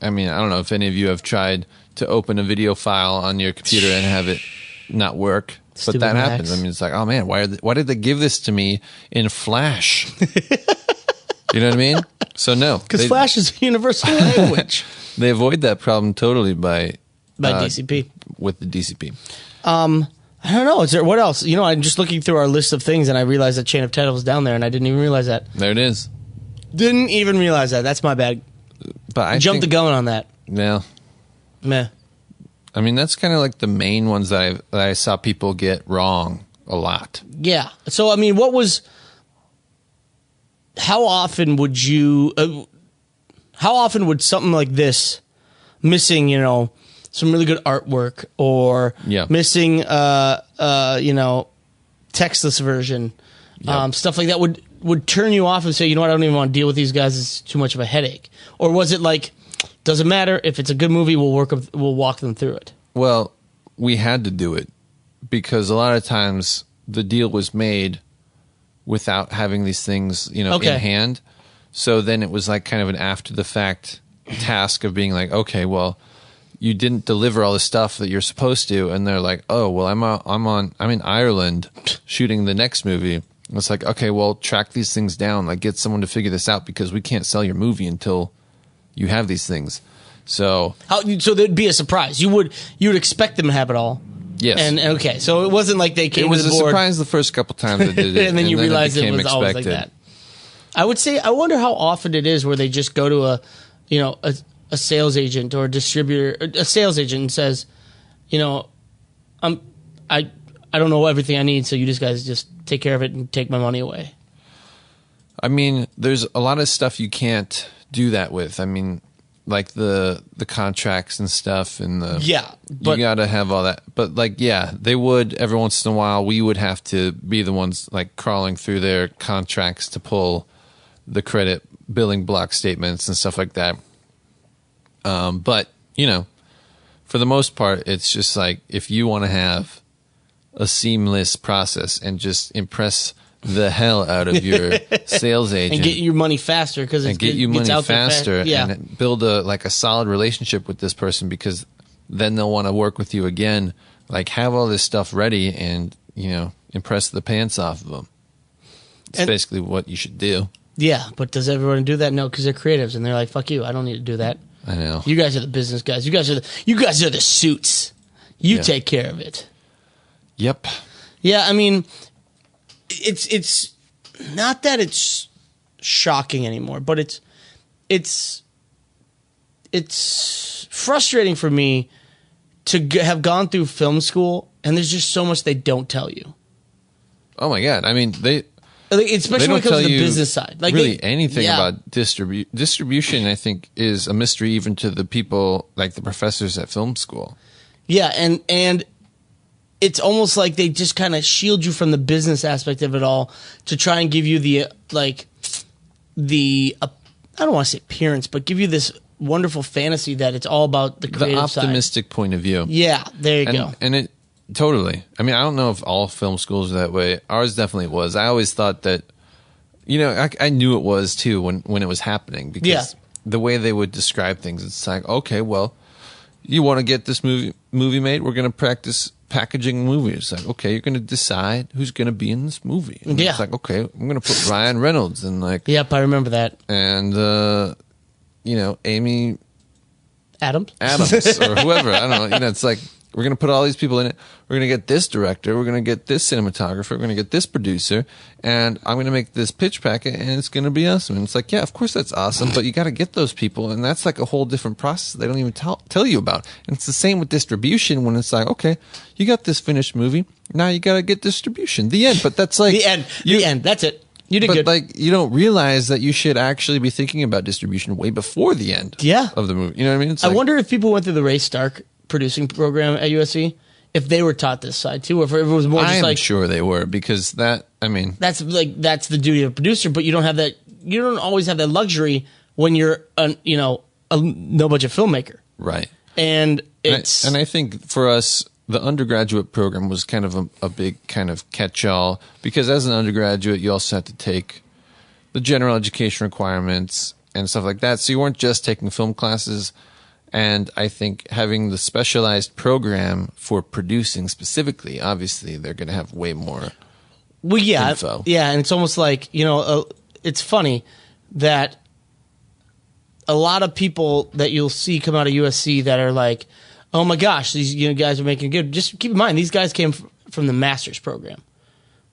I mean, I don't know if any of you have tried to open a video file on your computer and have it not work. Stupid but that Macs. happens. I mean, it's like, oh man, why did they give this to me in Flash? You know what I mean? So no. Because Flash is a universal language. They avoid that problem totally by DCP. With the DCP. I don't know. Is there what else? You know, I'm just looking through our list of things, and I realized that Chain of Title was down there, and I didn't even realize that. There it is. Didn't even realize that. That's my bad. But I jumped the gun on that. Yeah. Meh. I mean, that's kind of like the main ones that I saw people get wrong a lot. Yeah. So, I mean, how often would something like this, missing, you know, some really good artwork or missing, you know, textless version, stuff like that would turn you off and say, you know what, I don't even want to deal with these guys. It's too much of a headache. Or was it like, doesn't matter if it's a good movie, we'll walk them through it? Well, we had to do it because a lot of times the deal was made without having these things, you know, in hand. So then it was like kind of an after the fact task of being like, okay, well, you didn't deliver all the stuff that you're supposed to, and they're like, oh, well, I'm in Ireland shooting the next movie. And it's like, okay, well, track these things down, like get someone to figure this out because we can't sell your movie until you have these things. So there'd be a surprise. You would expect them to have it all. Yes. And okay, so it wasn't like they came to the board. It was a surprise the first couple times I did it, and then you realized it was always like that. I would say, I wonder how often it is where they just go to a sales agent or a distributor, a sales agent, and says, you know, I don't know everything I need, so you guys just take care of it and take my money away. I mean, there's a lot of stuff you can't do that with. I mean, like the contracts and stuff, and you gotta have all that. But like, yeah, they would every once in a while. We would have to be the ones like crawling through their contracts to pull the credit billing block statements and stuff like that. But you know, for the most part, it's just like if you want to have a seamless process and just impress the hell out of your sales agent and get your money faster and build a solid relationship with this person, because then they'll want to work with you again. Like, have all this stuff ready and, you know, impress the pants off of them. It's basically what you should do. Yeah, but does everyone do that? No, because they're creatives and they're like, fuck you, I don't need to do that. I know. You guys are the business guys. You guys are the suits. You take care of it. Yep. Yeah, I mean, it's not that it's shocking anymore, but it's frustrating for me to have gone through film school, and there's just so much they don't tell you. Oh my God! I mean, especially when it comes to the business side, like really anything about distribution. I think is a mystery even to the people like the professors at film school. Yeah, and it's almost like they just kind of shield you from the business aspect of it all to try and give you the I don't want to say appearance, but give you this wonderful fantasy that it's all about the creative side. The optimistic point of view. Yeah, there you go. And it totally. I mean, I don't know if all film schools are that way. Ours definitely was. I always thought that, I knew it was too when it was happening because the way they would describe things, it's like, okay, well, you want to get this movie made? We're going to practice packaging movies. It's like, okay, you're going to decide who's going to be in this movie. And it's like, okay, I'm going to put Ryan Reynolds and like. Yep, I remember that. And Amy Adams or whoever. I don't know. It's like we're going to put all these people in it. We're going to get this director. We're going to get this cinematographer. We're going to get this producer. And I'm going to make this pitch packet, and it's going to be awesome. And it's like, yeah, of course that's awesome, but you got to get those people, and that's like a whole different process they don't even tell you about. And it's the same with distribution when it's like, okay, you got this finished movie. Now you got to get distribution. The end. But that's like... The end. That's it. You did good. But like, you don't realize that you should actually be thinking about distribution way before the end of the movie. You know what I mean? I wonder if people went through the Ray Stark producing program at USC, if they were taught this side too, or if it was more just I'm sure they were, because that's the duty of a producer, but you don't have that. You don't always have that luxury when you're a no budget filmmaker, right? And I think for us, the undergraduate program was kind of a big kind of catch-all, because as an undergraduate, you also had to take the general education requirements and stuff like that. So you weren't just taking film classes. And I think having the specialized program for producing specifically, obviously, they're going to have way more info. Yeah, and it's almost like, it's funny that a lot of people that you'll see come out of USC that are like, oh my gosh, these guys are making good. Just keep in mind, these guys came from the master's program.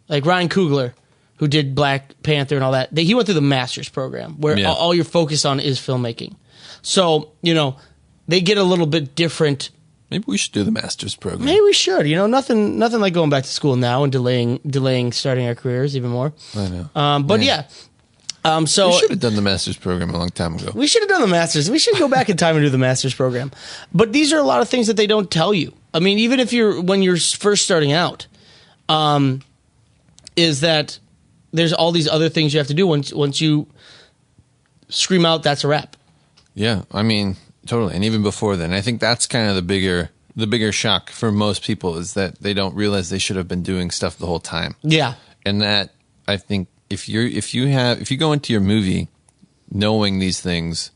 Like Ryan Coogler, who did Black Panther and all that, he went through the master's program where all you're focused on is filmmaking. So, they get a little bit different. Maybe we should do the master's program. Maybe we should. Nothing like going back to school now and delaying starting our careers even more. I know. But yeah. So we should have done the master's program a long time ago. We should have done the master's. We should go back in time and do the master's program. But these are a lot of things that they don't tell you. I mean, even when you're first starting out, is that there's all these other things you have to do once you scream out, that's a wrap. Yeah, I mean, totally. And even before then, I think that's kind of the bigger shock for most people, is that they don't realize they should have been doing stuff the whole time. Yeah. And that, I think, if you go into your movie knowing these things,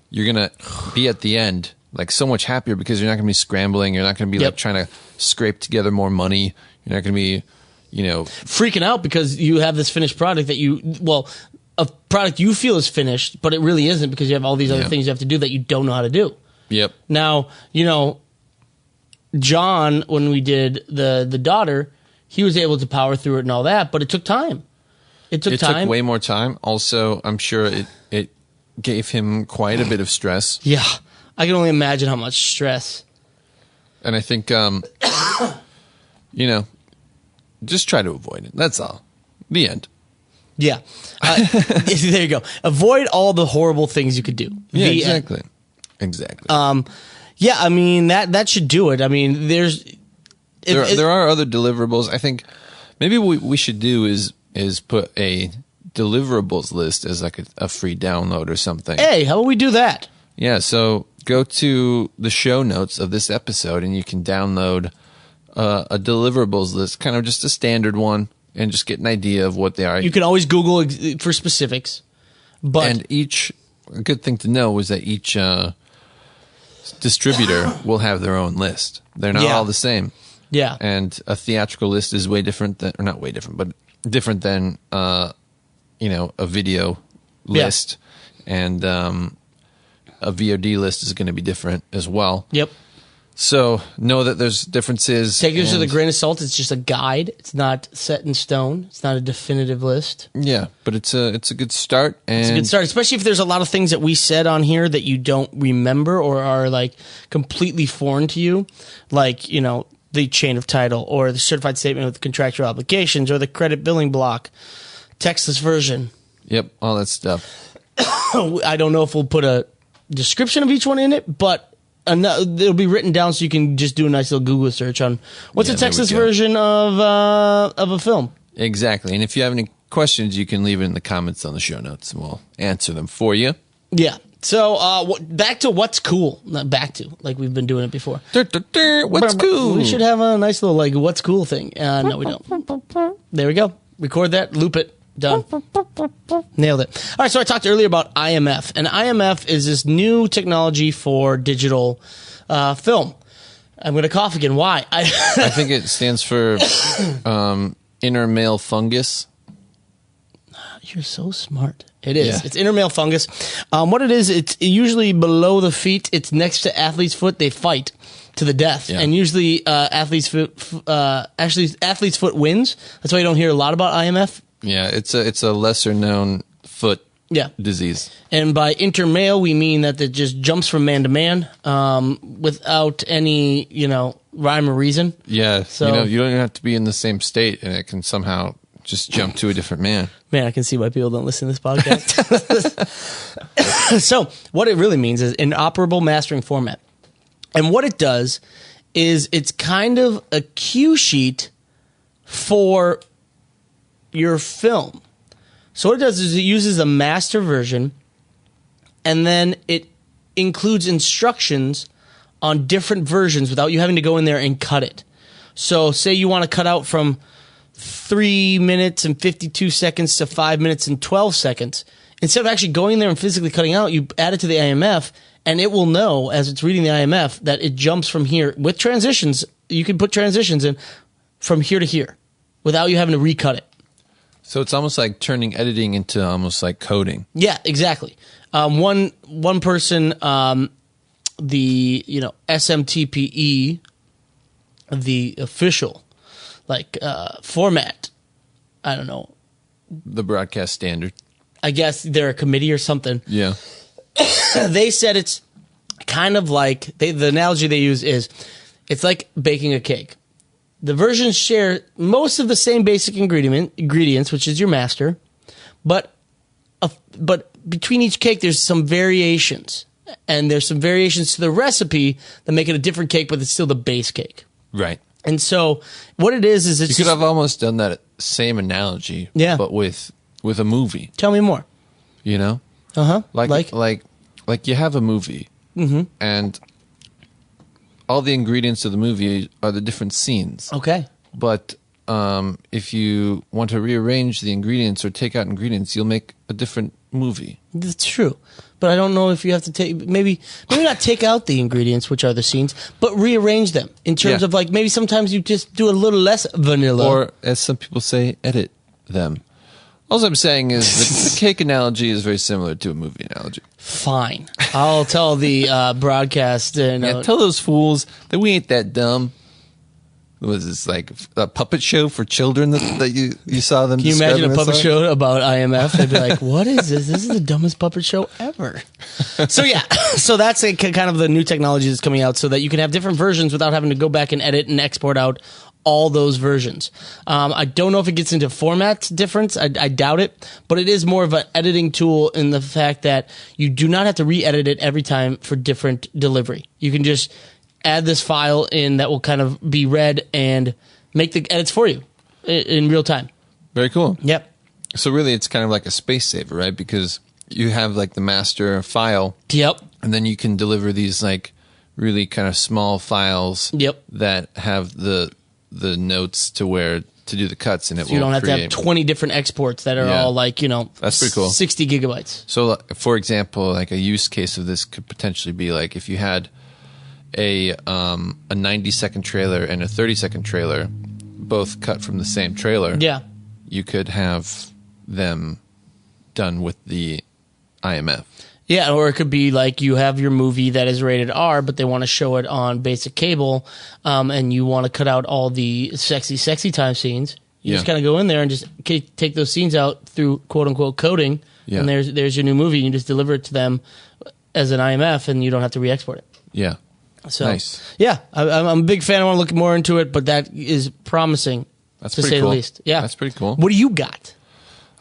you're gonna be at the end like so much happier, because you're not gonna be scrambling. You're not gonna be like trying to scrape together more money. You're not gonna be, freaking out because you have this finished product a product you feel is finished, but it really isn't, because you have all these other things you have to do that you don't know how to do. Yep. Now, John, when we did the daughter, he was able to power through it and all that, but it took time. It took way more time. Also, I'm sure it gave him quite a bit of stress. Yeah. I can only imagine how much stress. And I think, just try to avoid it. That's all. The end. Yeah. There you go. Avoid all the horrible things you could do. Yeah, exactly. Exactly. Yeah, I mean, that should do it. I mean, there are other deliverables. I think maybe what we should do is put a deliverables list as like a free download or something. Hey, how about we do that? Yeah, so go to the show notes of this episode and you can download a deliverables list, kind of just a standard one, and just get an idea of what they are. You can always Google for specifics. But a good thing to know is that each distributor will have their own list. They're not all the same. Yeah. And a theatrical list is way different than, or not way different, but different than, a video list. And a VOD list is going to be different as well. Yep. So know that there's differences. Take this with a grain of salt. It's just a guide. It's not set in stone. It's not a definitive list. Yeah, but it's a good start. And it's a good start, especially if there's a lot of things that we said on here that you don't remember or are like completely foreign to you, like, you know, the chain of title or the certified statement with contractual obligations or the credit billing block, textless version. Yep, all that stuff. I don't know if we'll put a description of each one in it, but it'll be written down so you can just do a nice little Google search on what's a textless version of a film. Exactly. And if you have any questions, you can leave it in the comments on the show notes and we'll answer them for you. Yeah. So back to what's cool. Not back to, like we've been doing it before. What's cool? We should have a nice little like what's cool thing. No, we don't. There we go. Record that. Loop it. Done. Nailed it. All right, so I talked earlier about IMF, and IMF is this new technology for digital film. I'm going to cough again. Why? I think it stands for inner male fungus. You're so smart. It is. Yeah. It's inner male fungus. What it is, it's usually below the feet. It's next to athlete's foot. They fight to the death, and usually athlete's foot wins. That's why you don't hear a lot about IMF. Yeah, it's a lesser known foot disease. And by intermale, we mean that it just jumps from man to man without any, rhyme or reason. Yeah, so you don't even have to be in the same state, and it can somehow just jump to a different man. Man, I can see why people don't listen to this podcast. So what it really means is inoperable mastering format. And what it does is it's kind of a cue sheet for your film. So what it does is it uses a master version, and then it includes instructions on different versions without you having to go in there and cut it. So say you want to cut out from 3 minutes and 52 seconds to 5 minutes and 12 seconds. Instead of actually going there and physically cutting out, you add it to the IMF, and it will know as it's reading the IMF that it jumps from here with transitions. You can put transitions in from here to here without you having to recut it. So it's almost like turning editing into almost like coding. Yeah, exactly. One person, the SMTPE, the official format. I don't know. The broadcast standard. I guess they're a committee or something. Yeah. They said it's kind of like the analogy they use is it's like baking a cake. The versions share most of the same basic ingredients, which is your master, but between each cake there's some variations, and there's some variations to the recipe that make it a different cake, but it's still the base cake. Right. And so what it is it's you could have almost done that same analogy, but with a movie. Tell me more. Like you have a movie, and all the ingredients of the movie are the different scenes. Okay. But if you want to rearrange the ingredients or take out ingredients, you'll make a different movie. That's true. But I don't know if you have to maybe not take out the ingredients, which are the scenes, but rearrange them in terms of maybe sometimes you just do a little less vanilla. Or as some people say, edit them. All I'm saying is the cake analogy is very similar to a movie analogy. Fine. I'll tell the broadcast. Tell those fools that we ain't that dumb. Was this like a puppet show for children that you saw them? Can you imagine a puppet show about IMF? They'd be like, what is this? This is the dumbest puppet show ever. So that's kind of the new technology that's coming out so that you can have different versions without having to go back and edit and export out all those versions. I don't know if it gets into format difference. I doubt it, but it is more of an editing tool in the fact that you do not have to re-edit it every time for different delivery. You can just add this file in that will kind of be read and make the edits for you in real time. Very cool. Yep. So really it's kind of like a space saver, right? Because you have like the master file. Yep. And then you can deliver these like really kind of small files. Yep. That have the notes to where to do the cuts, and so you don't have to have 20 different exports that are all like, that's pretty cool. 60 gigabytes. So for example, like a use case of this could potentially be like if you had a 90-second trailer and a 30-second trailer, both cut from the same trailer. Yeah. You could have them done with the IMF. Yeah, or it could be like you have your movie that is rated R, but they want to show it on basic cable, and you want to cut out all the sexy time scenes. You just kind of go in there and just take those scenes out through quote unquote coding, and there's your new movie. You just deliver it to them as an IMF, and you don't have to re-export it. Yeah. So, nice. Yeah, I'm a big fan. I want to look more into it, but that is promising. That's to pretty say cool. the least. Yeah, that's pretty cool. What do you got?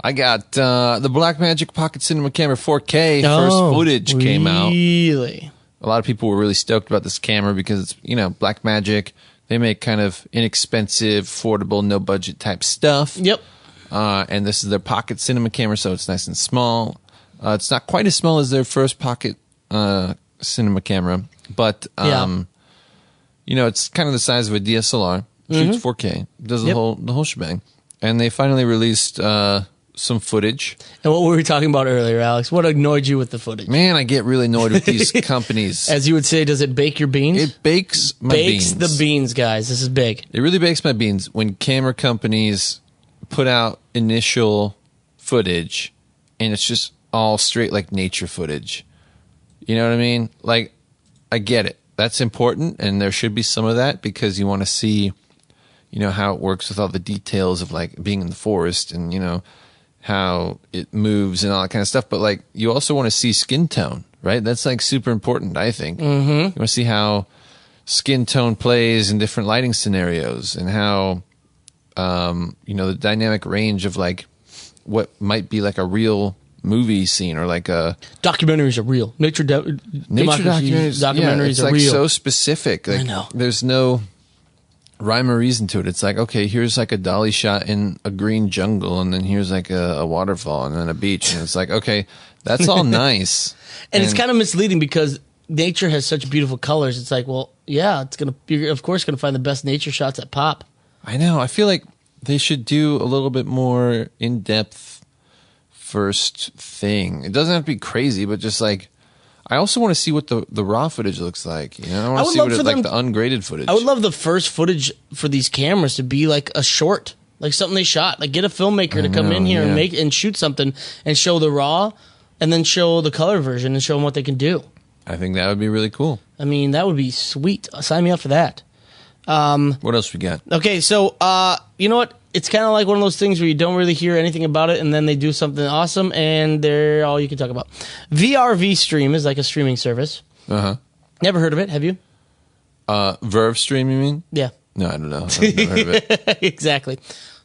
I got the Blackmagic Pocket Cinema Camera 4K. First footage came out. Really? A lot of people were really stoked about this camera because it's, Blackmagic. They make kind of inexpensive, affordable, no budget type stuff. Yep. And this is their Pocket Cinema camera, so it's nice and small. It's not quite as small as their first Pocket Cinema camera, but it's kind of the size of a DSLR. Shoots 4K, does the whole shebang. And they finally released some footage. And what were we talking about earlier, Alex? What annoyed you with the footage? Man, I get really annoyed with these companies. As you would say, does it bake your beans? It bakes my beans. Bakes the beans, guys. This is big. It really bakes my beans when camera companies put out initial footage and it's just all straight like nature footage. You know what I mean? Like, I get it. That's important, and there should be some of that because you want to see, how it works with all the details of like being in the forest and, how it moves and all that kind of stuff. But like, you also want to see skin tone, right? That's like super important, I think. Mm-hmm. You want to see how skin tone plays in different lighting scenarios and how, the dynamic range of like what might be like a real movie scene or like a documentaries are real. Nature documentaries it's are like real. So specific. Like, I know. There's no rhyme or reason to it. It's like, okay, here's like a dolly shot in a green jungle, and then here's like a waterfall, and then a beach, and it's like, okay, that's all nice. and it's kind of misleading because nature has such beautiful colors. It's like, well, yeah, you're of course gonna find the best nature shots that pop. I know. I feel like they should do a little bit more in depth first thing. It doesn't have to be crazy, but just like, I also want to see what the raw footage looks like. I want to see the ungraded footage. I would love the first footage for these cameras to be like a short, like something they shot. Like get a filmmaker to come in here and shoot something and show the raw, and then show the color version and show them what they can do. I think that would be really cool. I mean, that would be sweet. Sign me up for that. What else we got? Okay, so you know what? It's kind of like one of those things where you don't really hear anything about it, and then they do something awesome, and they're all you can talk about. VRV Stream is like a streaming service. Uh-huh. Never heard of it, have you? Verve Stream, you mean? Yeah. No, I don't know. I've never heard of it. Exactly.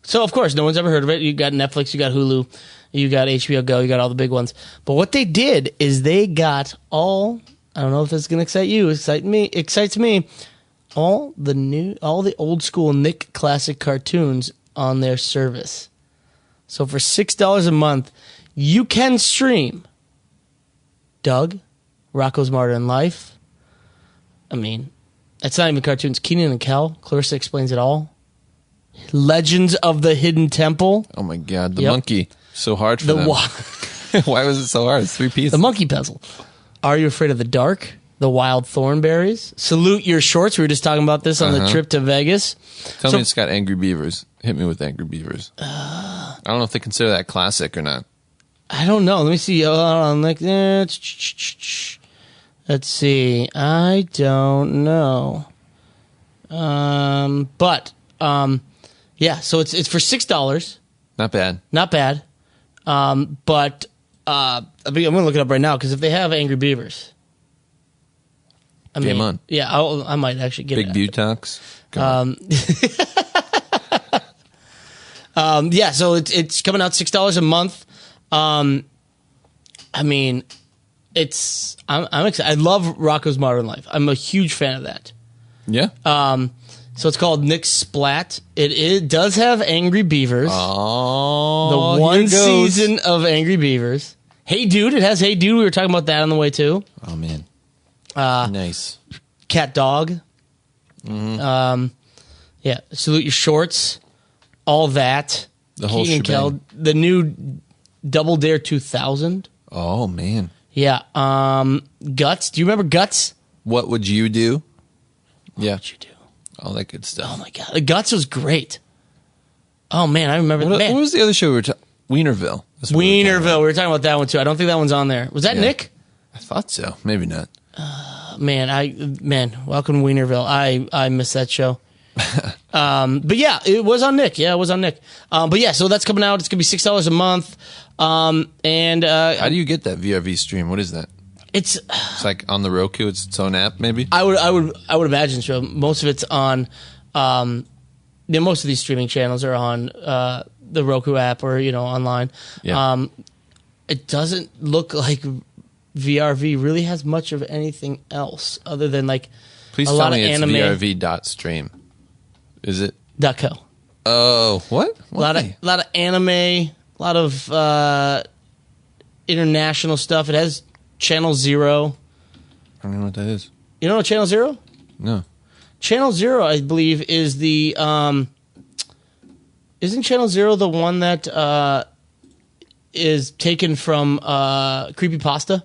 So, of course, no one's ever heard of it. You got Netflix, you got Hulu, you got HBO Go, you got all the big ones. But what they did is they got all, I don't know if this is going to excite you, excites me, all the old school Nick Classic cartoons on their service. So for $6 a month, you can stream Doug, Rocco's Modern in Life. I mean, it's not even cartoons. Kenan and Kel, Clarissa Explains It All. Legends of the Hidden Temple. Oh my God, the monkey. So hard for them. Why was it so hard? It's 3 pieces. The monkey puzzle. Are You Afraid of the Dark? The Wild Thornberries. Salute Your Shorts. We were just talking about this on the trip to Vegas. Tell me it's got Angry Beavers. Hit me with Angry Beavers. I don't know if they consider that classic or not. I don't know. Let me see. Let's see. I don't know. Yeah. So it's for $6. Not bad. Not bad. But I'm gonna look it up right now because if they have Angry Beavers, Game on. Yeah, I might actually get Big it. Butox. Yeah, so it's coming out $6 a month. I mean, I'm excited. I love Rocco's Modern Life. I'm a huge fan of that. Yeah. So it's called Nick Splat. It does have Angry Beavers. Oh, the one season of Angry Beavers. Hey Dude, it has Hey Dude. We were talking about that on the way too. Oh man. Nice. Cat Dog. Mm-hmm. Yeah. Salute Your Shorts. All that. The whole shebang. The new Double Dare 2000. Oh man. Yeah. Guts. Do you remember Guts? What would you do? What would you do? All that good stuff. Oh my God. Guts was great. Oh man, I remember that. What was the other show we were talking? Wienerville. Wienerville. We were talking about that one too. I don't think that one's on there. Was that Nick? I thought so. Maybe not. Man, welcome to Wienerville. I miss that show. But yeah, it was on Nick. Yeah, it was on Nick. But yeah, so that's coming out. It's gonna be $6 a month. And how do you get that VRV stream? What is that? It's like on the Roku. It's its own app, maybe. I would imagine so. Most of it's on. Most of these streaming channels are on the Roku app or online. Yeah. It doesn't look like VRV really has much of anything else other than like Please a tell lot me of it's anime. VRV.stream. Is it? .co. Oh, what? A lot of anime, a lot of international stuff. It has Channel Zero. I don't know what that is. You don't know Channel Zero? No. Channel Zero, I believe, is the isn't Channel Zero the one that is taken from Creepypasta?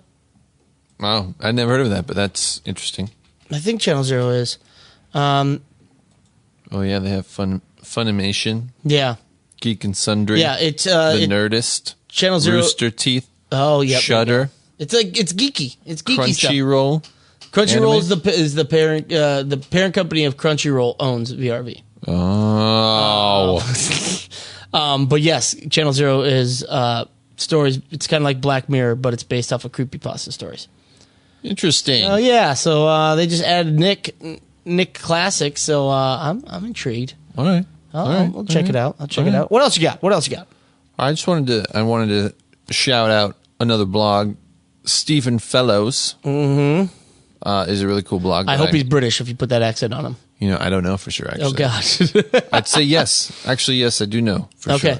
Wow, I'd never heard of that, but that's interesting. I think Channel Zero is. Oh yeah, they have Funimation. Yeah. Geek and Sundry. Yeah, it's The Nerdist. Channel Zero. Rooster Teeth. Oh yeah. Shudder. It's geeky. It's geeky stuff. Crunchyroll. Crunchyroll is the parent company of Crunchyroll owns VRV. Oh. But yes, Channel Zero is stories. It's kind of like Black Mirror, but it's based off of creepypasta stories. Interesting. Oh yeah, so they just added Nick Classic, so I'm intrigued. All right. I'll check it out. I'll check it out. What else you got? I wanted to shout out another blog, Stephen Fellows. Mm-hmm. Is a really cool blog. I hope he's British if you put that accent on him. I don't know for sure, actually. Oh, God. I'd say yes. Actually, yes, I do know for sure.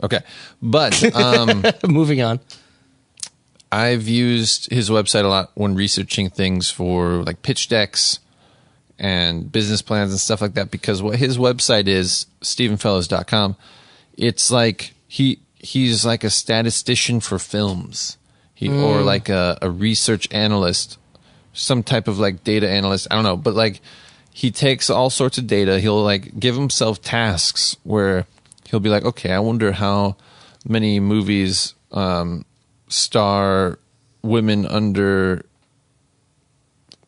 Okay. But moving on. I've used his website a lot when researching things for like pitch decks and business plans and stuff like that, because what his website is, stephenfellows.com, it's like he's like a statistician for films. Or like a research analyst, some type of like data analyst. I don't know, but like he takes all sorts of data. He'll like give himself tasks where he'll be like, okay, I wonder how many movies star women under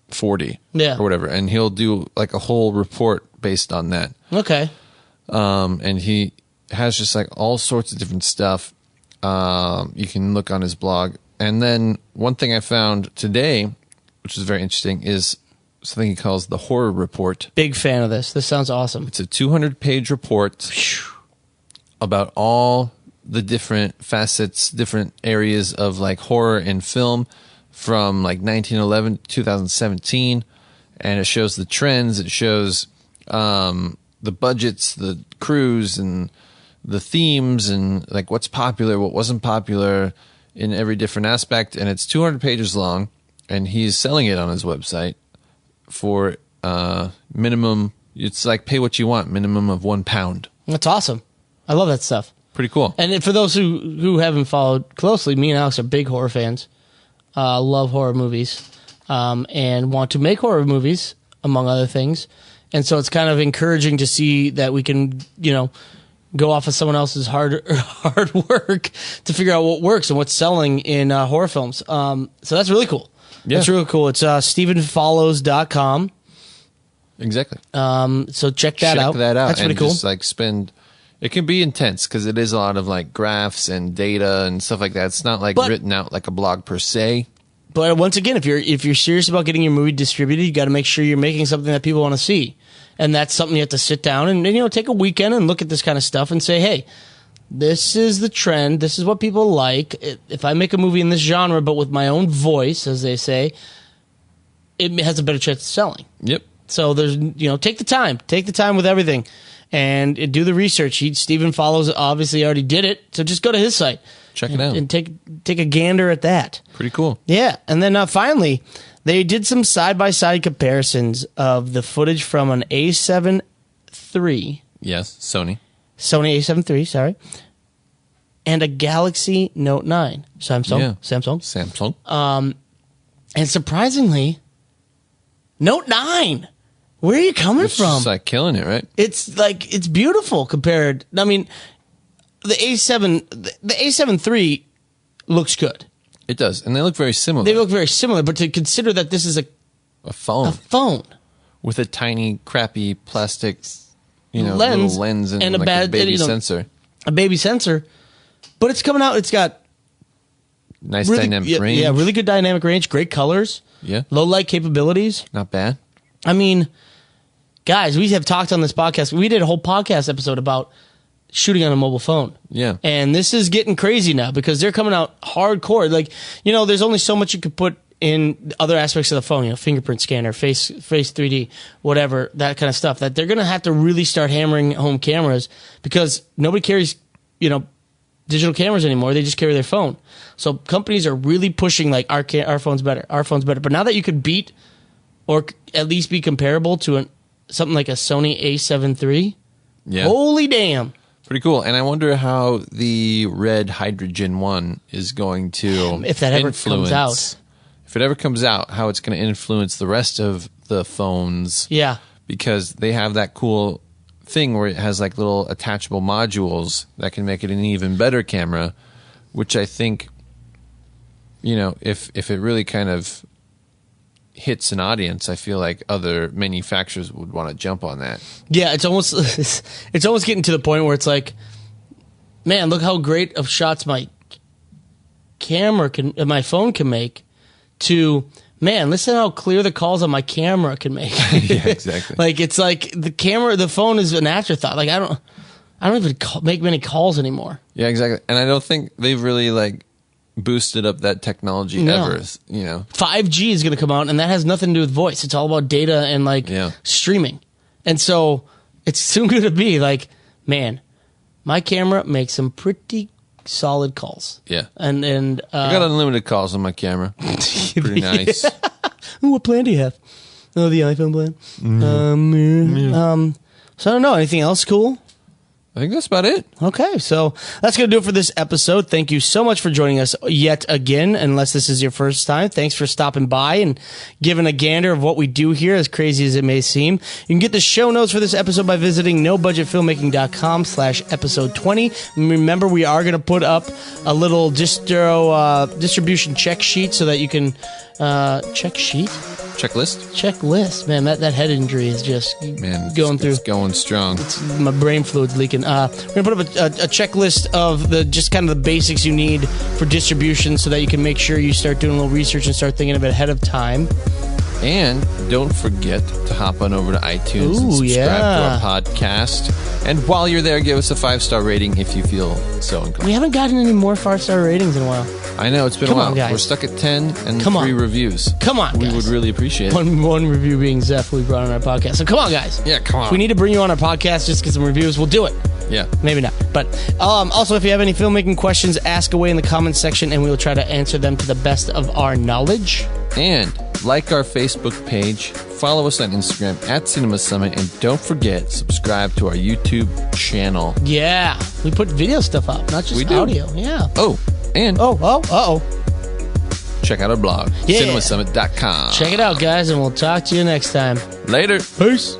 40 or whatever. And he'll do like a whole report based on that. Okay. And he has just like all sorts of different stuff. You can look on his blog. And then one thing I found today, which is very interesting, is something he calls the Horror Report. Big fan of this. This sounds awesome. It's a 200-page report about all the different facets, different areas of like horror in film from like 1911 to 2017. And it shows the trends. It shows the budgets, the crews, and the themes, and like what's popular, what wasn't popular in every different aspect. And it's 200 pages long. And he's selling it on his website for minimum. It's like pay what you want, minimum of £1. That's awesome. I love that stuff. Pretty cool. And for those who haven't followed closely, me and Alex are big horror fans. Love horror movies, and want to make horror movies, among other things. And so it's kind of encouraging to see that we can, go off of someone else's hard work to figure out what works and what's selling in horror films. So that's really cool. Yeah. That's really cool. It's StephenFollows.com. Exactly. So check that out. That's pretty cool. Just like it can be intense because it is a lot of like graphs and data and stuff like that. It's not like written out like a blog per se. But once again, if you're serious about getting your movie distributed, you got to make sure you're making something that people want to see. And that's something you have to sit down and take a weekend and look at this kind of stuff and say, hey, this is the trend. This is what people like. If I make a movie in this genre, but with my own voice, as they say, it has a better chance of selling. Yep. So there's, take the time with everything and do the research. Stephen Follows obviously already did it. So just go to his site. Check it out. And take a gander at that. Pretty cool. Yeah. And then finally, they did some side-by-side comparisons of the footage from an A7 III. Yes, Sony A7 III, sorry. And a Galaxy Note 9. Samsung. And surprisingly, Note 9. Where are you coming from? It's just like killing it, right? It's beautiful compared. I mean, the A7 III looks good. It does, and they look very similar. They look very similar, but to consider that this is a phone with a tiny, crappy plastic, lens, little lens and like a baby sensor. A baby sensor, but it's coming out. It's got nice dynamic range. Yeah, really good dynamic range. Great colors. Yeah, low light capabilities. Not bad. I mean, guys, we have talked on this podcast. We did a whole podcast episode about shooting on a mobile phone. Yeah. And this is getting crazy now because they're coming out hardcore. Like, there's only so much you could put in other aspects of the phone, fingerprint scanner, face 3D, whatever, that kind of stuff, that they're going to have to really start hammering home cameras because nobody carries, digital cameras anymore. They just carry their phone. So companies are really pushing like our phone's better. Our phone's better. But now that you could beat or at least be comparable to something like a Sony A7 III, holy damn. Pretty cool. And I wonder how the red hydrogen one is going to if that ever comes out. If it ever comes out, how it's going to influence the rest of the phones. Yeah. Because they have that cool thing where it has like little attachable modules that can make it an even better camera, which I think, if it really kind of hits an audience, I feel like other manufacturers would want to jump on that. Yeah, it's almost getting to the point where it's like, man, look how great of shots my phone can make. To, man, listen how clear the calls on my camera can make. Yeah, exactly. Like it's like the phone is an afterthought. Like I don't even make many calls anymore. Yeah, exactly. And I don't think they've really like boosted up that technology ever. 5G is going to come out, and that has nothing to do with voice. It's all about data and streaming. And so it's soon going to be like, man, my camera makes some pretty solid calls. Yeah. And I got unlimited calls on my camera. Pretty nice. Ooh, what plan do you have? Oh, the iPhone plan. So I don't know. Anything else cool? I think that's about it. Okay, so that's going to do it for this episode. Thank you so much for joining us yet again, unless this is your first time. Thanks for stopping by and giving a gander of what we do here, as crazy as it may seem. You can get the show notes for this episode by visiting nobudgetfilmmaking.com/episode 20. And remember, we are going to put up a little distribution check sheet so that you can checklist. Man, that head injury is just going through. It's going strong. My brain fluid's leaking. We're going to put up a checklist of just kind of the basics you need for distribution so that you can make sure you start doing a little research and start thinking of it ahead of time. And don't forget to hop on over to iTunes and subscribe to our podcast. And while you're there, give us a 5-star rating if you feel so inclined. We haven't gotten any more 5-star ratings in a while. I know, it's been a while. We're stuck at 10 and 3 reviews. Come on, guys. We would really appreciate it. One review being Zeph, we brought on our podcast. So come on, guys. Yeah, come on. If we need to bring you on our podcast just to get some reviews, we'll do it. Yeah. Maybe not. But also, if you have any filmmaking questions, ask away in the comments section, and we will try to answer them to the best of our knowledge. And like our Facebook page, follow us on Instagram @Cinema Summit, and don't forget, subscribe to our YouTube channel. Yeah. We put video stuff up, not just audio. Yeah. Check out our blog, cinemasummit.com. Check it out, guys, and we'll talk to you next time. Later. Peace.